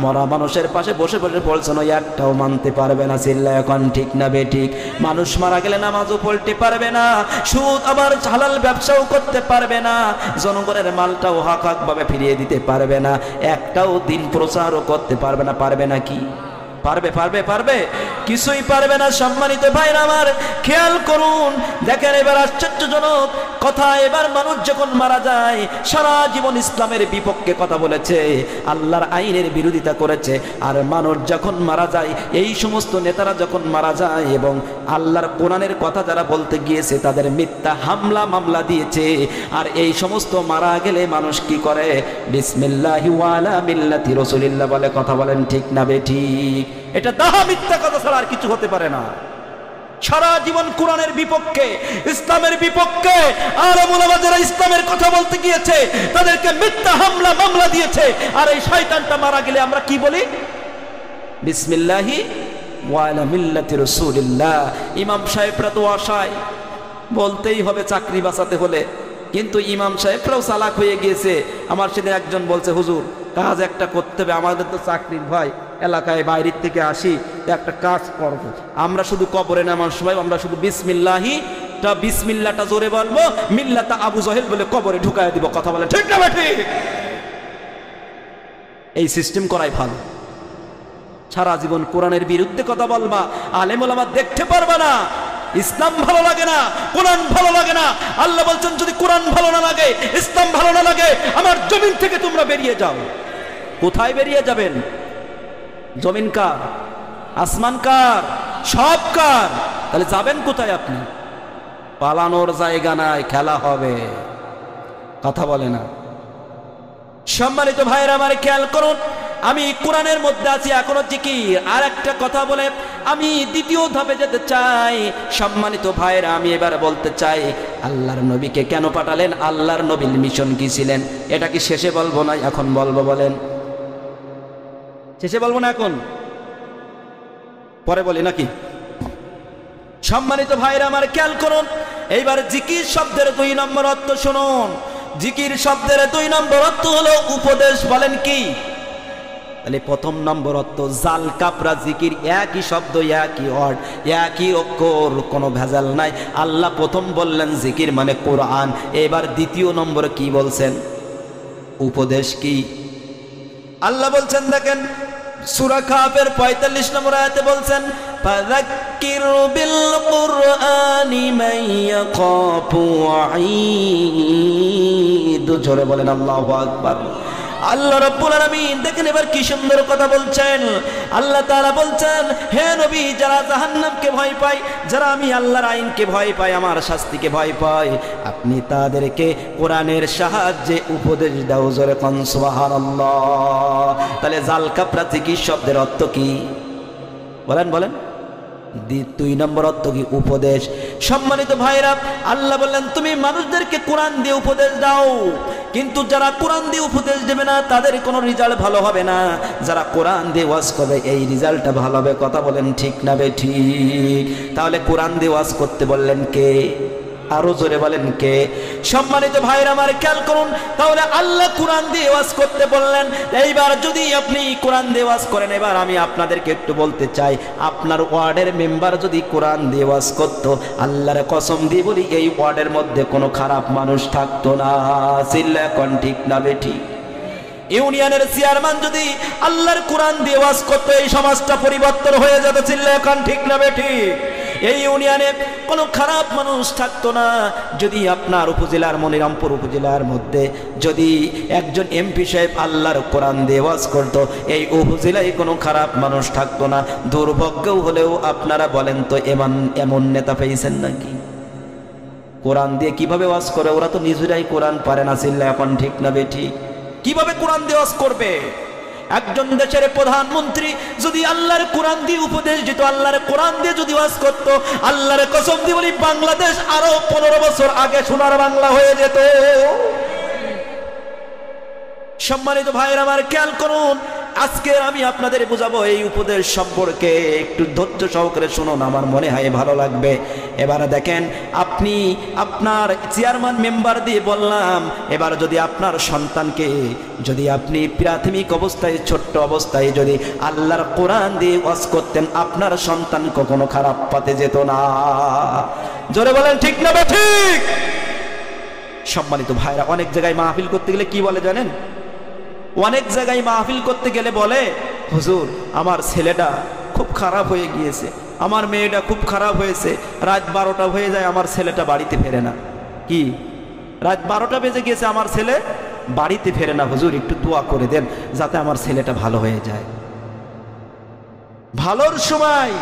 মরা মানুষের পাশে বসে বসে বলছেন ওই একটাও মানতে পারবে না। চিল্লা এখন ঠিক না বেঠিক? মানুষ মারা গেলে নামাজও পড়তে পারবে না, সুদ আবার হালাল ব্যবসাও করতে পারবে না, জনগণের মালটাও হক হকভাবে ফিরিয়ে দিতে পারবে না, একটাও দিন প্রচারও করতে পারবে না। পারবে না কি? পারবে পারবে পারবে? কিছুই পারবে না। সম্মানিত ভাইরা আমার খেয়াল করুন, দেখেন এবার আশ্চর্যজনক কথা, এবার মানুষ যখন মারা যায়, সারা জীবন ইসলামের বিপক্ষে কথা বলেছে, আল্লাহর আইনের বিরোধিতা করেছে, আর মানুষ যখন মারা যায়, এই সমস্ত নেতারা যখন মারা যায় এবং আল্লাহর কোরআনের কথা যারা বলতে গিয়েছে তাদের মিথ্যা হামলা মামলা দিয়েছে, আর এই সমস্ত মারা গেলে মানুষ কি করে? বিসমিল্লাহি ওয়া আলা মিল্লাতি রাসূলিল্লাহ বলে। কথা বলেন ঠিক না বেঠিক? এটা দাহা মিথ্যা কথা ছাড়া আর কিছু হতে পারে না। সারা জীবন কোরআনের বিপক্ষে, ইসলামের বিপক্ষে আলেম ওলামা যারা ইসলামের কথা বলতে গিয়েছে তাদেরকে মিথ্যা হামলা মামলা দিয়েছে, আর এই শয়তানটা মারা গেলে আমরা কি বলি? বিসমিল্লাহি ওয়া আলা মিল্লাতি রাসূলিল্লাহ। ইমাম সাহেবরা তো আশায় বলতেই হবে চাকরি বাঁচাতে হলে, কিন্তু ইমাম সাহেবরাও চালাক হয়ে গিয়েছে। আমার সেদিন একজন বলছে হুজুর কাজ একটা করতে হবে, আমাদের তো চাকরির ভয়, এলাকায় বাইরের থেকে আসি, একটা কাজ করব। আমরা শুধু কবরে নামার সময় আমরা শুধু বিসমিল্লাহটা জোরে বলবো, মিল্লাতা আবু জহেল বলে কবরে ঢুকায় দিব। কথা বলে ঠিক না ঠিক? এই সিস্টেম করাই ভালো। সারা জীবন কোরআনের বিরুদ্ধে কথা বলবা, আলেম ওলামা দেখতে পারবা না। ইসলাম ভালো লাগে না, কোরআন ভালো লাগে না। আল্লাহ বলছেন যদি কোরআন ভালো না লাগে, ইসলাম ভালো না লাগে, আমার জমিন থেকে তোমরা বেরিয়ে যাও। কোথায় বেরিয়ে যাবেন? জমিন কার? আসমান কার? সব কার? তাহলে যাবেন কোথায় আপনি? পালানোর জায়গা নাই, খেলা হবে। কথা বলে না। সম্মানিত ভাইরা আমার খেয়াল করুন, আমি কোরআনের মধ্যে আছি, এখনো জিকির। আর একটা কথা বলে আমি দ্বিতীয় ধাপে যেতে চাই। সম্মানিত ভাইরা, আমি এবার বলতে চাই আল্লাহর নবীকে কেন পাঠালেন, আল্লাহর নবীর মিশন কি ছিলেন, এটা কি শেষে বলবো না এখন বলবো? বলেন, শেষে বলবো না এখন পরে বলি নাকি? সম্মানিত ভাইরা আমার খেয়াল করুন, এইবার জিকির শব্দের 2 নম্বর অর্থ শুনুন। জিকির শব্দের 2 নম্বর অর্থ হলো উপদেশ। বলেন কি? তাহলে 1 নম্বর অর্থ জাল কাপড়া জিকির, একই শব্দ, একই ওয়ার্ড, একই অক্ষর, কোনো ভেজাল নাই। আল্লাহ প্রথম বললেন জিকির মানে কোরআন, এবার দ্বিতীয় নম্বর কি বলছেন? উপদেশ। কি আল্লাহ বলছেন? দেখেন সূরা কাফের 45 নম্বর আয়াতে বলছেন ফাযাক্কির বিল কুরআনি মান ইয়াখাফু ওয়াঈদ। জোরে বলেন আল্লাহু আকবার। আল্লাহ রাব্বুল আলামিন দেখেন এবার কি সুন্দর কথা বলছেন। আল্লাহ তাআলা বলছেন, হে নবী, যারা জাহান্নামকে ভয় পায়, যারা আমি আল্লাহর আইনকে ভয় পায়, আমার শাস্তিকে ভয় পায়, আপনি তাদেরকে কোরআনের সাহায্যে উপদেশ দাও। জোরে কোন সুবহানাল্লাহ। তাহলে জাল কাপড়া জিকির শব্দের অর্থ কি? বলেন বলেন। 2 নম্বর অর্থ কি? উপদেশ। সম্মানিত ভাইরা, আল্লাহ বললেন তুমি মানুষদেরকে কোরআন দিয়ে উপদেশ দাও, কিন্তু যারা কোরআন দিয়ে উপদেশ দেবে না তাদের কোনো রেজাল্ট ভালো হবে না। যারা কোরআন দিয়ে ওয়াজ করবে এই রেজাল্টটা ভালো হবে। কথা বলেন ঠিক না ঠিক? তাহলে কোরআন দিয়ে ওয়াজ করতে বললেন কে? আরো জোরে বলেন কে? সম্মানিত ভাইরা আমার খেয়াল করুন, তাহলে আল্লাহ কোরআন দিয়ে ওয়াজ করতে বললেন। এইবার যদি আপনি কোরআন দিয়ে ওয়াজ করেন, এবার আমি আপনাদেরকে একটু বলতে চাই, আপনার ওয়ার্ডের মেম্বার যদি কোরআন দিয়ে ওয়াজ করত, আল্লাহর কসম দিয়ে বলি এই ওয়ার্ডের মধ্যে কোনো খারাপ মানুষ থাকতো না। চিল্লা এখন ঠিক না বেঠি? ইউনিয়নের চেয়ারম্যান যদি আল্লাহর কোরআন দিয়ে ওয়াজ করত, এই সমাজটা পরিবর্তন হয়ে যেত। চিল্লা এখন ঠিক না বেঠি? এই ইউনিয়নে কোনো খারাপ মানুষ থাকতো না। যদি আপনার উপজেলার মনিরামপুর উপজেলার মধ্যে যদি একজন এমপি সাহেব আল্লাহর কোরআন দিয়ে ওয়াজ করতো, এই উপজেলায় কোনো খারাপ মানুষ থাকতো না। দুর্ভাগ্য হলেও আপনারা বলেন তো এমন নেতা পেয়েছেন নাকি? কোরআন দিয়ে কিভাবে ওয়াজ করে? ওরা তো নিজেরাই কোরআন পারে না। চিল্লা এখন ঠিক না বেঠি? কিভাবে কোরআন দিয়ে ওয়াজ করবে? একজন দেশের প্রধানমন্ত্রী যদি আল্লাহর কোরআন দিয়ে উপদেশ দিত, আল্লাহর কোরআন দিয়ে যদি ওয়াজ করত, আল্লাহর কসম দিয়ে বলি বাংলাদেশ আরো 15 বছর আগে সোনার বাংলা হয়ে যেত। সম্মানিত ভাইরা আমার খেয়াল করুন, আজকে আমি আপনাদের বুঝাবো এই উপদেশ সম্পর্কে। একটু ধৈর্য সহকারে শুনুন, আমার মনে হয় ভালো লাগবে। এবারে দেখেন, আপনি আপনার চেয়ারম্যান মেম্বার দিয়ে বললাম, এবার যদি আপনার সন্তানকে যদি আপনি প্রাথমিক অবস্থায় ছোট্ট অবস্থায় যদি আল্লাহর কোরআন দিয়ে ওয়াজ করতেন, আপনার সন্তান কখনো খারাপ পথে যেত না। জোরে বলেন ঠিক না ঠিক? সম্মানিত ভাইরা, অনেক জায়গায় মাহফিল করতে গেলে কি বলে জানেন? অনেক জায়গায় মাহফিল করতে গেলে বলে, হুজুর আমার ছেলেটা খুব খারাপ হয়ে গিয়েছে, আমার মেয়েটা খুব খারাপ হয়েছে, রাত 12টা হয়ে যায় আমার ছেলেটা বাড়িতে ফেরে না। কি রাত 12টা বেজে গিয়েছে, আমার ছেলে বাড়িতে ফেরে না, হুজুর একটু দোয়া করে দেন যাতে আমার ছেলেটা ভালো হয়ে যায়। ভালোর সময়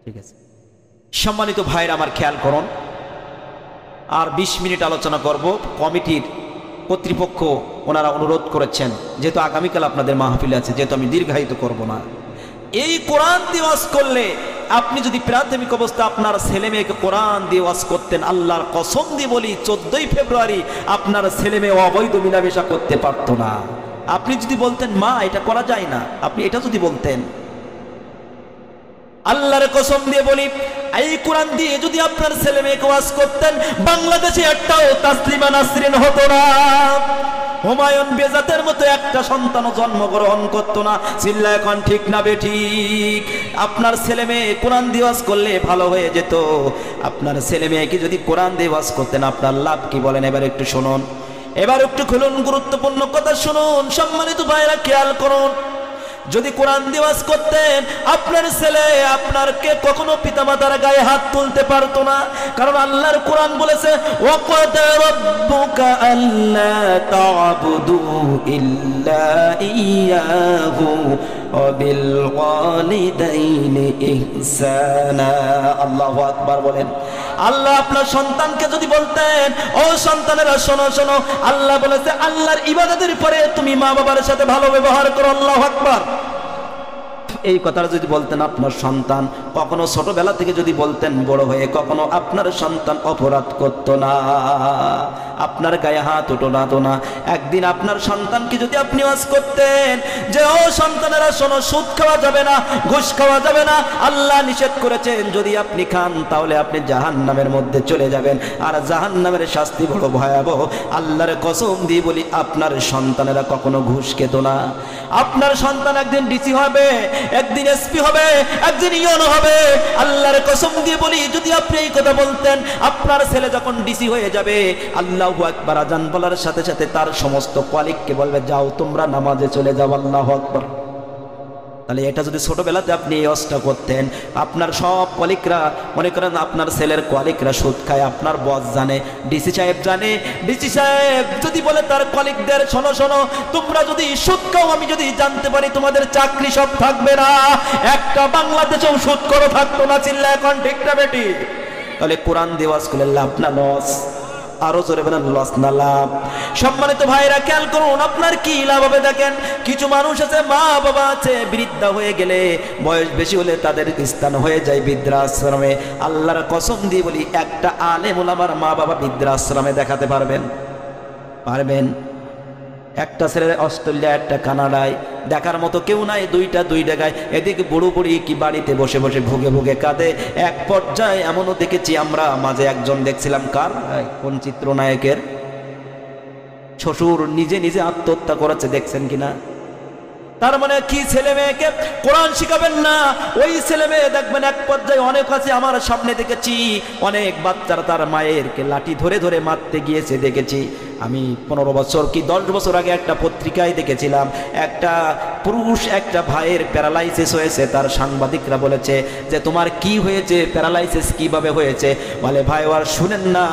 ঠিক আছে। সম্মানিত ভাইরা আমার খেয়াল করুন, আর 20 মিনিট আলোচনা করব। কমিটির কর্তৃপক্ষ ওনারা অনুরোধ করেছেন, যেহেতু আগামীকাল আপনাদের মাহফিল আছে, যেহেতু আমি দীর্ঘায়িত করব না। এই কোরআন দিয়ে ওয়াজ করলে আপনি যদি প্রাথমিক অবস্থা আপনার ছেলে মেয়েকে কোরআন দিয়ে ওয়াজ করতেন, আল্লাহর কসম দিয়ে বলি 14ই ফেব্রুয়ারি আপনার ছেলে মেয়ে অবৈধ মিলামেশা করতে পারতো না। আপনি যদি বলতেন মা এটা করা যায় না, আপনি এটা যদি বলতেন, আল্লাহর কসম দিয়ে বলি এই কোরআন দিয়ে যদি আপনার ছেলে মেয়েকে ওয়াজ করতেন, বাংলাদেশে একটাও তাসলিমা নাসরিন হতো না, হুমায়ুন বেজাতের মতো একটা সন্তানও জন্মগ্রহণ করতো না। চিল্লা এখন ঠিক না বেঠিক? আপনার ছেলে মেয়ে কোরআন দিয়ে ওয়াজ করলে ভালো হয়ে যেত। আপনার ছেলে মেয়েকে যদি কোরআন দিয়ে ওয়াজ করতেন, আপনার লাভ কি বলেন? এবার একটু শুনুন, এবার একটু খুলুন, গুরুত্বপূর্ণ কথা শুনুন। সম্মানিত ভাইরা খেয়াল করুন, যদি কোরআন দিয়ে ওয়াজ করতেন, আপনার ছেলে আপনারকে কখনো পিতামাতার গায়ে হাত তুলতে পারতো না। কারণ আল্লাহর কোরআন বলেছে, ওয়াকাদা রাব্বুকা আল্লা তা'বুদু ইল্লা ইয়্যাহু ওয়া বিল ওয়ালিদাইনি ইহসানা। আল্লাহু আকবার বলেন। আল্লাহ আপনার সন্তানকে যদি বলতেন, ও সন্তানেরা শোনো শোনো, আল্লাহ বলেছে আল্লাহর ইবাদতের পরে তুমি মা বাবার সাথে ভালো ব্যবহার করো, আল্লাহু আকবার। এই কথাটা যদি বলতেন আপনার সন্তান, কখনো ছোটবেলা থেকে যদি বলতেন, বড় হয়ে কখনো আপনার সন্তান অপরাধ করত না, আপনার গায়ে হাত উঠাতো না। একদিন আপনার সন্তানকে যদি আপনি ওয়াজ করতেন যে ও সন্তানেরা শোনো, সুদ খাওয়া যাবে না, ঘুষ খাওয়া যাবে না, আল্লাহ নিষেধ করেছেন, যদি আপনি খান তাহলে আপনি জাহান্নামের মধ্যে চলে যাবেন, আর জাহান্নামের শাস্তি বড় ভয়াবহ। আল্লাহর কসম দিয়ে বলি আপনার সন্তানেরা কখনো ঘুষ খেত না। আপনার সন্তান একদিন ডিসি হবে, একদিন এসপি হবে, একদিন ইওনো হবে। আল্লাহর কসম দিয়ে বলি যদি আপনি এই কথা বলতেন, আপনার ছেলে যখন ডিসি হয়ে যাবে, আল্লাহু আকবার আজান বলার সাথে সাথে তার সমস্ত কলিগকে বলবে যাও তোমরা নামাজে চলে যাও, আল্লাহু আকবার। তাহলে এটা যদি ছোটবেলাতে আপনি এই অস্ত্র করতেন, আপনার সব কলিগরা, মনে করেন আপনার ছেলের কলিগরা সুদ খায়, আপনার বস জানে, ডিসি সাহেব জানে, ডিসি সাহেব যদি বলে তার কলিগদের শোনো শোনো, তোমরা যদি সুদ খাও আমি যদি জানতে পারি তোমাদের চাকরি সব থাকবে না, একটা বাংলাদেশেও সুদ করো থাকতো না, চিল্লা এখন ঠিক না বেটি? তাহলে কোরআন দেওয়াজ করলে লাভ না লস? আরো জোরে বলেন লস না লাভ? সম্মানিত ভাইরা খেয়াল করুন, আপনার কি লাভ হবে? দেখেন কিছু মানুষ আছে, মা বাবা আছে, বৃদ্ধা হয়ে গেলে, বয়স বেশি হলে তাদের স্থান হয়ে যায় বৃদ্ধাশ্রমে। আল্লাহর কসম দিয়ে বলি একটা আলেম ওলামার মা বাবা বৃদ্ধাশ্রমে দেখাতে পারবেন? পারবেন? একটা ছেলে অস্ট্রেলিয়া, একটা কানাডায়, দেখার মতো কেউ নাই, দুইটা দুই জায়গায়, এদিকে বুড়ো বুড়ি কি বাড়িতে বসে বসে ভুগে ভুগে কাঁদে। এক পর্যায়ে এমনও দেখেছি আমরা, মাঝে একজন দেখছিলাম, কার কোন চিত্রনায়কের শ্বশুর নিজে নিজে আত্মহত্যা করেছে, দেখছেন কিনা? তার মানে কি ছেলে মেয়েকে কোরআন শিখাবেন না? ওই ছেলে মেয়ে দেখবেন এক পর্যায়ে, অনেক আছে আমার সামনে দেখেছি, অনেক বাচ্চারা তার মায়েরকে লাঠি ধরে ধরে মারতে গিয়েছে দেখেছি। আমি 15 বছর কি 10 বছর আগে একটা পত্রিকায় দেখেছিলাম, একটা পুরুষ একটা ভাইয়ের প্যারালাইসিস হয়েছে, তার সাংবাদিকরা বলেছে যে তোমার কি হয়েছে, প্যারালাইসিস কিভাবে হয়েছে? বলে ভাই আর শুনেন না,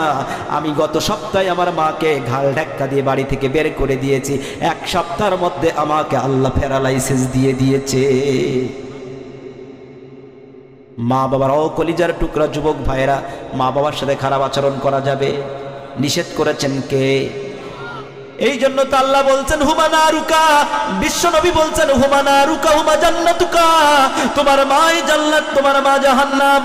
আমি গত সপ্তাহে আমার মাকে ঘাল ধাক্কা দিয়ে বাড়ি থেকে বের করে দিয়েছি, 1 সপ্তাহের মধ্যে আমাকে আল্লাহ প্যারালাইসিস দিয়ে দিয়েছে। মা বাবার কলিজার টুকরা যুবক ভাইয়েরা, মা বাবার সাথে খারাপ আচরণ করা যাবে? নিষেধ করেছেন কে? এই জন্য তো আল্লাহ বলছেন হুমানা রুকা, বিশ্ব নবী বলছেন হুমানা রুকা হুমা জান্নাতুকা, তোমার মাই জান্নাত, তোমার মা জাহান্নাম,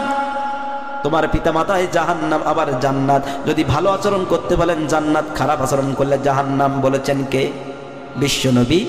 তোমার পিতা মাতায় জাহান্নাম আবার জান্নাত। যদি ভালো আচরণ করতে বলেন জান্নাত, খারাপ আচরণ করলে জাহান্নাম। বলেছেন কে? বিশ্ব নবী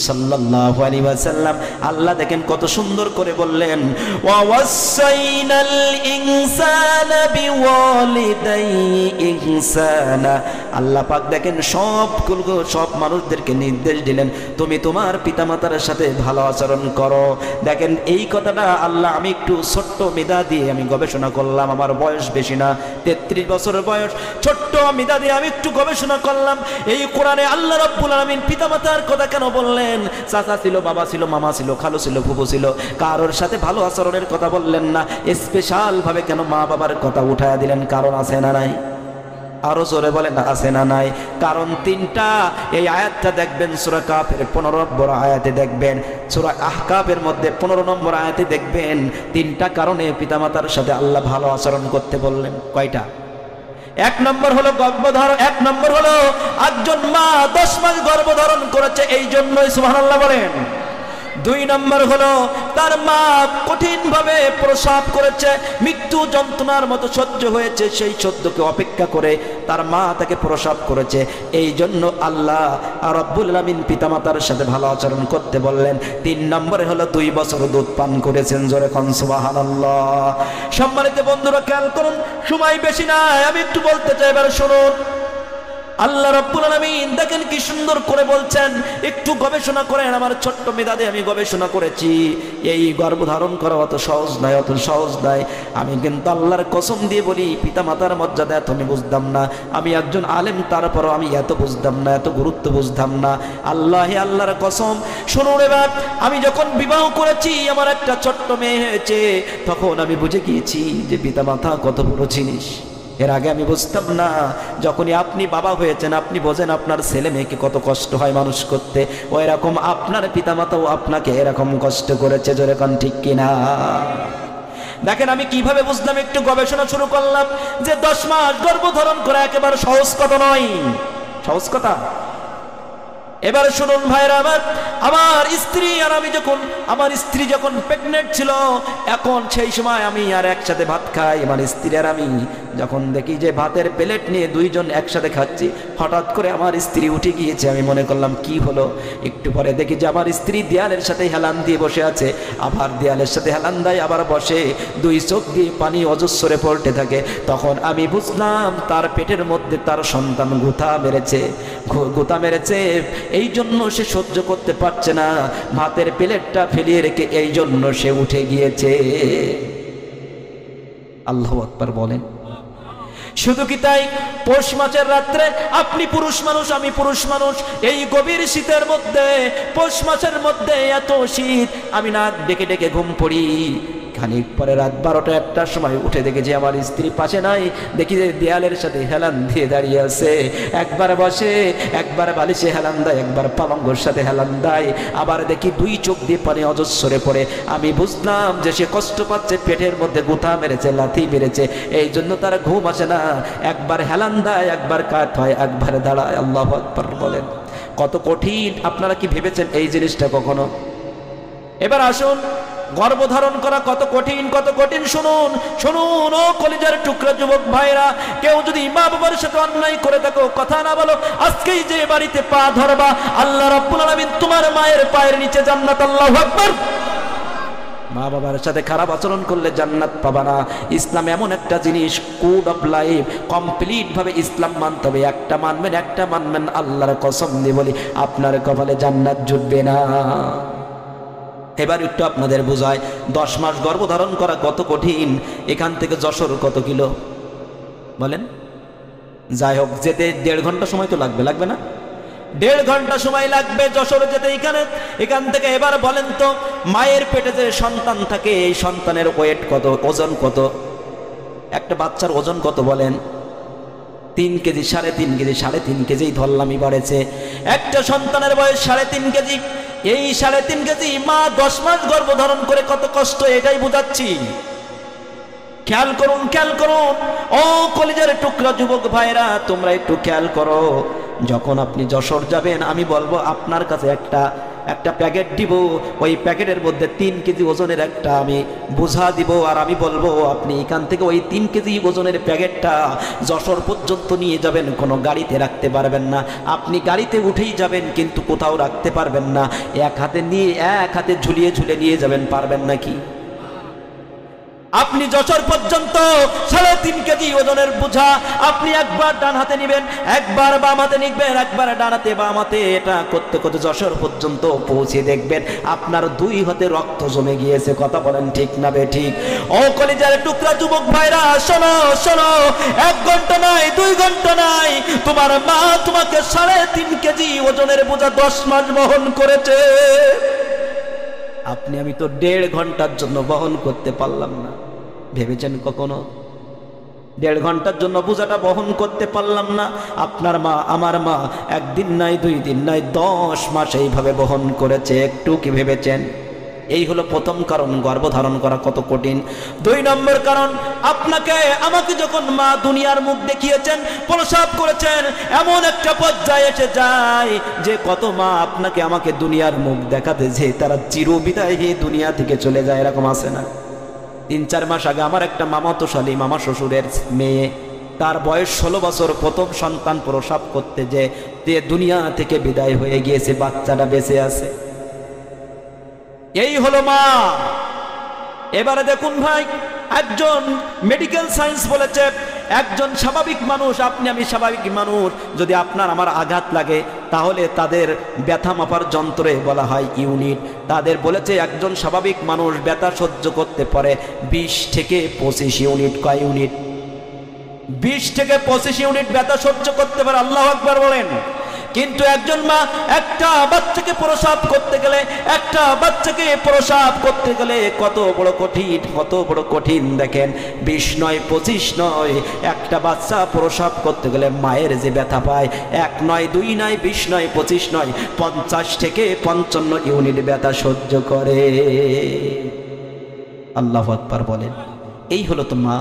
সাল্লাল্লাহু আলাইহি ওয়াসাল্লাম। আল্লাহ দেখেন কত সুন্দর করে বললেন, ওয়া ওয়াসাইনাল ইনসানা বিওয়ালিদাইহি ইহসানা। আল্লাহ পাক দেখেন সব মানুষদেরকে নির্দেশ দিলেন তুমি তোমার পিতামাতার সাথে ভালো আচরণ করো। দেখেন এই কথাটা আল্লাহ, আমি একটু ছোট্ট মেধা দিয়ে আমি গবেষণা করলাম, আমার বয়স বেশি না, 33 বছরের বয়স, ছোট্ট মেধা দিয়ে আমি একটু গবেষণা করলাম। এই কোরআনে আল্লাহ রাব্বুল আলামিন পিতামাতার কথা কেন বললেন? চাচা ছিল, বাবা ছিল, মামা ছিল, খালু ছিল, ফুফু ছিল, কারোর সাথে ভালো আচরণের কথা বললেন না? স্পেশাল ভাবে কেন মা বাবার কথা উঠায়া দিলেন? কারণ আছে না নাই? আরো জোরে বলেন আছে না নাই? কারণ 3টা। এই আয়াতটা দেখবেন সূরা কাফের 15 নম্বর আয়াতে দেখবেন, সূরা আহকাফের মধ্যে 15 নম্বর আয়াতে দেখবেন 3টা কারণে পিতামাতার সাথে আল্লাহ ভালো আচরণ করতে বললেন। কয়টা? 1 নম্বর হলো গর্ভধারণ, 1 নম্বর হলো একজন মা 10 মাস গর্ভধারণ করেছে, এই জন্যই সুবহানাল্লাহ বলেন। 2 নম্বর হলো তার মা কঠিন ভাবে প্রসব করেছে, মৃত্যু যন্ত্রণার মতো সহ্য হয়েছে, সেই সহ্যকে অপেক্ষা করে তার মা তাকে প্রসব করেছে, এই জন্য আল্লাহ রাব্বুল আলামিন পিতামাতার সাথে ভালো আচরণ করতে বললেন। 3 নম্বরে হলো 2 বছর দুধ পান করেছেন, জোরে কোন সুবহানাল্লাহ। সম্মানিত বন্ধুরা খেয়াল করুন, সময় বেশি নাই, আমি একটু বলতে চাই, এবার শুনুন। আল্লাহ রাব্বুল আলামিন দেখেন কি সুন্দর করে বলছেন, একটু গবেষণা করেন। আমার ছোট্ট মেধাতে আমি গবেষণা করেছি, এই গর্ভধারণ করা অত সহজ নয়, অত সহজ নয়। আমি কিন্তু আল্লাহর কসম দিয়ে বলি, পিতা মাতার মর্যাদা এত আমি বুঝতাম না, আমি একজন আলেম, তারপরও আমি এত বুঝতাম না, এত গুরুত্ব বুঝতাম না। আল্লাহর কসম শুনুন। এবার আমি যখন বিবাহ করেছি, আমার একটা ছোট্ট মেয়ে হয়েছে, তখন আমি বুঝে গিয়েছি যে পিতা মাতা কত বড় জিনিস। এর আগে আমি বুঝতাম না। যখনই আপনি বাবা হয়েছেন, আপনি বোঝেন আপনার ছেলে মেয়েকে কত কষ্ট হয় মানুষ করতে, ওই রকম আপনার পিতামাতাও আপনাকে এরকম কষ্ট করেছে, যেরকম ঠিক কিনা? দেখেন আমি কিভাবে বুঝলাম, একটু গবেষণা শুরু করলাম যে 10 মাস গর্ভধারণ করা একেবারে সহজ কথা নয়, সহজ কথা। এবার শুনুন ভাইরা আমার স্ত্রী আর আমি যখন, আমার স্ত্রী যখন প্রেগনেন্ট ছিল, এখন সেই সময় আমি আর একসাথে ভাত খাই, আমার স্ত্রী আর আমি যখন দেখি যে ভাতের প্লেট নিয়ে দুইজন একসাথে খাচ্ছি, হঠাৎ করে আমার স্ত্রী উঠে গিয়েছে। আমি মনে করলাম কি হলো, একটু পরে দেখি যে আমার স্ত্রী দেয়ালের সাথে হেলান দিয়ে বসে আছে, আবার দেয়ালের সাথে হেলান দেয়, আবার বসে, দুই চোখ দিয়ে পানি অজস্রে পড়তে থাকে। তখন আমি বুঝলাম তার পেটের মধ্যে তার সন্তান গুঁতা মেরেছে, এই জন্য সে সহ্য করতে পারছে না, ভাতের প্লেটটা ফেলিয়ে রেখে এই জন্য সে উঠে গিয়েছে। আল্লাহু আকবার বলেন। শুধু কি তাই, পৌষ মাসের রাত্রে আপনি পুরুষ মানুষ, আমি পুরুষ মানুষ, এই গভীর শীতের মধ্যে, পৌষ মাসের মধ্যে এত শীত, আমি নাক ডেকে ডেকে ঘুম পড়ি। খানিক পরে রাত 12টা-1টার সময় উঠে দেখি যে আমার স্ত্রী পাশে নাই, দেখি যে দেয়ালের সাথে হেলান দিয়ে দাঁড়িয়ে আছে, একবার বসে, একবার বালিশে হেলান দেয়, একবার পালঙ্গের সাথে হেলান দেয়, আবার দেখি দুই চোখ দিয়ে পানি অজস্রে পড়ে। আমি বুঝলাম যে সে কষ্ট পাচ্ছে, পেটের মধ্যে গুঁতা মেরেছে, লাথি মেরেছে, এই জন্য তার ঘুম আসে না, একবার হেলান দেয়, একবার কাত হয়, একবার দাঁড়ায়। আল্লাহু আকবার বলেন। কত কঠিন, আপনারা কি ভেবেছেন এই জিনিসটা কখনো? এবার আসুন, গর্ভধারণ করা কত কঠিন, কত কঠিন শুনুন, শুনুন ও কলিজার টুকরা যুবক ভাইরা, কেউ যদি মা বাবার সাথে অন্যায় করে থাকো, কথা না বলো, আজকেই যে বাড়িতে পা ধরবা, আল্লাহ রাব্বুল আলামিন তোমার মায়ের পায়ের নিচে জান্নাত। আল্লাহু আকবার। মা বাবার সাথে খারাপ আচরণ করলে জান্নাত পাবা না। ইসলাম এমন একটা জিনিস, কোড অফ লাইফ, কমপ্লিট ভাবে ইসলাম মানতে হবে। একটা মানবেন, আল্লাহর কসম দিয়ে বলি, আপনার কপালে জান্নাত জুটবে না। এবার একটু আপনাদের বোঝায়, 10 মাস গর্ভধারণ করা কত কঠিন। এখান থেকে যশোর কত কিলো বলেন? যাই হোক, যেতে 1.5 ঘন্টা সময় তো লাগবে না? 1.5 ঘন্টা সময় লাগবে যশোর যেতে এখান থেকে। এবার বলেন তো, মায়ের পেটে যে সন্তান থাকে, এই সন্তানের ওয়েট কত, ওজন কত? একটা বাচ্চার ওজন কত বলেন? 3 কেজি, 3.5 কেজি, 3.5 কেজি ধরলামই বাড়েছে। একটা সন্তানের বয়স 3.5 কেজি। এই 3.5 কেজি মা 10 মাস গর্ভধারণ করে কত কষ্ট, এটাই বুঝাচ্ছি। খেয়াল করুন, খেয়াল করুন ও কলিজার টুকরা যুবক ভাইরা, তোমরা একটু খেয়াল করো। যখন আপনি যশোর যাবেন, আমি বলবো আপনার কাছে একটা প্যাকেট দিব, ওই প্যাকেটের মধ্যে 3 কেজি ওজনের একটা আমি বোঝা দিব, আর আমি বলবো আপনি এখান থেকে ওই 3 কেজি ওজনের প্যাকেটটা যশোর পর্যন্ত নিয়ে যাবেন, কোনো গাড়িতে রাখতে পারবেন না। আপনি গাড়িতে উঠেই যাবেন, কিন্তু কোথাও রাখতে পারবেন না। এক হাতে ঝুলিয়ে নিয়ে যাবেন, পারবেন নাকি? আপনি যশোর পর্যন্ত 3.5 কেজি ওজনের বোঝা আপনি একবার ডান হাতে নেবেন, একবার বাম হাতে নিবেন, একবার ডান হাতে বাম হাতে, এটা করতে করতে যশোর পর্যন্ত পৌঁছে দেখবেন আপনার 2 হাতে রক্ত জমে গিয়েছে। কথা বলেন ঠিক না বেঠিক? ও কলিজার টুকরা যুবক ভাইরা, শোনো শোনো, 1 ঘন্টা নয়, 2 ঘন্টা নয়, তোমার মা তোমাকে 3.5 কেজি ওজনের বোঝা 10 মাস বহন করেছে। আপনি আমি তো 1.5 ঘন্টার জন্য বহন করতে পারলাম না। ভেবেছেন কখনো? 1.5 ঘন্টার জন্য বোঝাটা বহন করতে পারলাম না। আপনার মা, আমার মা, 1 দিন নাই, 2 দিন নাই, 10 মাস এইভাবে বহন করেছে। একটু কি ভেবেছেন? এই হলো প্রথম কারণ, গর্ভধারণ করা কত কঠিন। 2 নম্বর কারণ, আপনাকে আমাকে যখন মা দুনিয়ার মুখ দেখিয়েছেন, প্রসব করেছেন, এমন একটা পর্যায়ে এসে যায় যে কত মা আপনাকে আমাকে দুনিয়ার মুখ দেখাতে যে তারা চিরবিদায় হয়ে দুনিয়া থেকে চলে যায়, এরকম আছে না? 3-4 মাস আগে আমার একটা মামাতোশালী মামা শ্বশুরের মেয়ে, তার বয়স 16 বছর, প্রথম সন্তান প্রসব করতে যে দুনিয়া থেকে বিদায় হয়ে গিয়েছে, বাচ্চাটা বেঁচে আছে। এই হলো মা। এবারে দেখুন ভাই, একজন মেডিকেল সায়েন্স বলেছে, একজন স্বাভাবিক মানুষ, আপনি আমি স্বাভাবিক মানুষ, যদি আপনার আমার আঘাত লাগে তাহলে তাদের ব্যথা মাপার যন্ত্রে বলা হয় ইউনিট। তাদের বলেছে একজন স্বাভাবিক মানুষ ব্যথা সহ্য করতে পারে 20 থেকে 25 ইউনিট। কয় ইউনিট? 20 থেকে 25 ইউনিট ব্যথা সহ্য করতে পারে। আল্লাহু আকবার বলেন। কিন্তু একজন মা একটা বাচ্চাকে প্রসব করতে গেলে কত বড় কঠিন দেখেন। 20 নয়, 25 নয়, একটা বাচ্চা প্রসব করতে গেলে মায়ের যে ব্যথা পায়, 1 নয়, 2 নয়, 20 নয়, 25 নয়, 50 থেকে 55 ইউনিট ব্যথা সহ্য করে। আল্লাহু আকবার বলেন। এই হলো তো মা।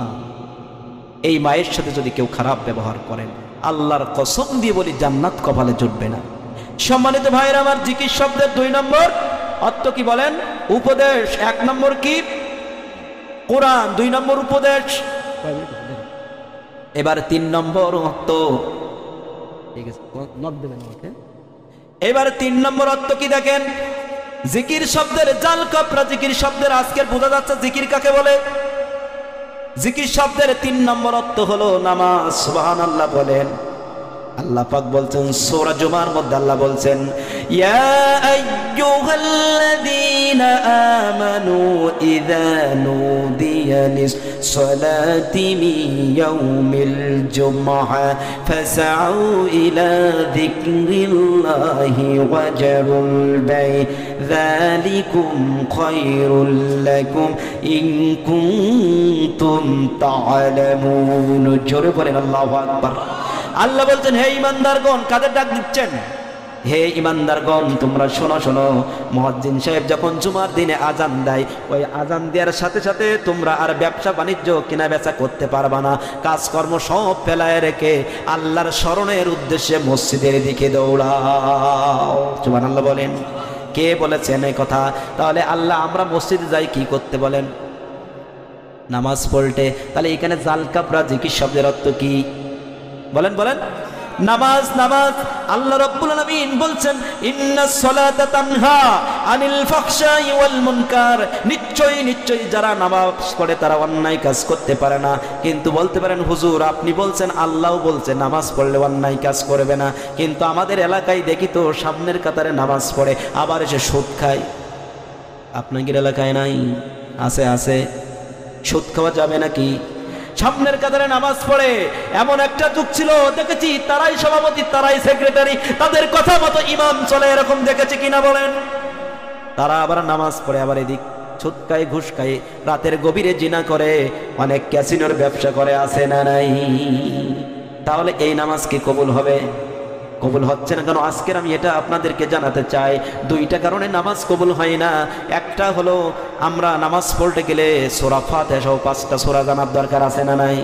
এই মায়ের সাথে যদি কেউ খারাপ ব্যবহার করেন, আল্লাহর কসম দিয়ে বলি জান্নাত কপালে জুটবে না। সম্মানিত ভাইরা আমার, জিকির শব্দের 2 নম্বর অর্থ কি বলেন? উপদেশ। 1 নম্বর কি? কোরআন। 2 নম্বর উপদেশ। এবার 3 নম্বর অর্থ। ঠিক আছে, নট দেবেন আমাকে। এবার 3 নম্বর অর্থ কি দেখেন, জিকির শব্দের জাল কাপড়া। জিকির শব্দের আজকের বোঝা যাচ্ছে জিকির কাকে বলে। জিকির শব্দের 3 নম্বর অর্থ হলো নামাজ। সুবহানাল্লাহ বলেন। আল্লাহ পাক বলছেন সূরা জুমার মধ্যে, আল্লাহ বলছেন ইয়া আইয়ুহাল্লাযীনা আমানু ইযা নুদিয়া লিস-সালাতি মিন ইয়াউমিল জুমআহ ফাসআউ ইলা যিকরিল্লাহি ওয়া যারুল বাই যালিকুম খায়রুল লাকুম ইন কুনতুম তা'লামুন। জোরে বলেন আল্লাহু আকবার। আল্লাহ বলছেন হে ইমানদারগণ, কাদের ডাক দিচ্ছেন? হে ইমানদারগণ তোমরা শোনো শোনো, মুয়াজ্জিন সাহেব যখন জুমার দিনে আজান দেয়, ওই আজান দেওয়ার সাথে সাথে তোমরা আর ব্যবসা বাণিজ্য কেনা বেচা করতে পারবা না। কাজকর্ম সব ফেলায় রেখে আল্লাহর স্মরণের উদ্দেশ্যে মসজিদের দিকে দৌড়াও। সুবহানাল্লাহ বলেন। কে বলেছেন এই কথা? তাহলে আল্লাহ আমরা মসজিদে যাই কি করতে বলেন? নামাজ পড়তে। তাহলে এখানে জাল কাপড়া জিকির শব্দের অর্থ কি বলেন? বলেন। নামাজ। নামাজ। আল্লাহ রাব্বুল আলামিন বলছেন ইন্নাস সালাতা তানহা আনিল ফাহশাই ওয়াল মুনকার। নিশ্চয়ই নিশ্চয়ই যারা নামাজ পড়ে তারা অন্যায় কাজ করতে পারে না। কিন্তু বলতে পারেন হুজুর আপনি বলছেন, আল্লাহও বলছে নামাজ পড়লে অন্যায় কাজ করবে না, কিন্তু আমাদের এলাকায় দেখি তো সামনের কাতারে নামাজ পড়ে আবার এসে সুদ খায়। আপনাদের এলাকায় নাই? আছে আছে। সুদ খাওয়া যাবে নাকি? সামনের কাতারে নামাজ পড়ে এমন একটা যুগ ছিল, দেখেছি তারাই সভাপতি, তারাই সেক্রেটারি, তাদের কথা মতো ইমাম চলে, এরকম দেখেছি কিনা বলেন? তারা আবার নামাজ পড়ে আবার এদিক সুদ খায়, ঘুষ খায়, রাতের গভীরে জিনা করে, অনেক ক্যাসিনোর ব্যবসা করে, আছে না নাই? তাহলে এই নামাজ কি কবুল হবে? কবুল হচ্ছে না কেন? আজকের আমি এটা আপনাদেরকে জানাতে চাই। 2টা কারণে নামাজ কবুল হয় না। একটা হলো আমরা নামাজ পড়তে গেলে সূরা ফাতিহা সহ 5টা সূরা জানার দরকার, আছে না নাই?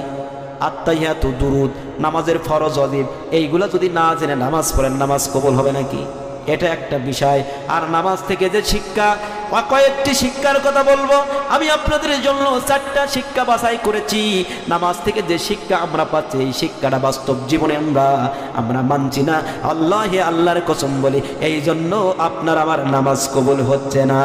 আত্তাহিয়াতু, দুরুদ, নামাজের ফরজ ওয়াজিব, এইগুলা যদি না জেনে নামাজ পড়েন নামাজ কবুল হবে নাকি? এটা একটা বিষয়। আর নামাজ থেকে যে শিক্ষা, কয়েকটি শিক্ষার কথা বলবো আমি আপনাদের জন্য। 4টা শিক্ষা বাছাই করেছি। নামাজ থেকে যে শিক্ষা আমরা পাচ্ছি, এই শিক্ষাটা বাস্তব জীবনে আমরা মানছি না। আল্লাহর কসম বলি, এই জন্য আপনার আমার নামাজ কবুল হচ্ছে না।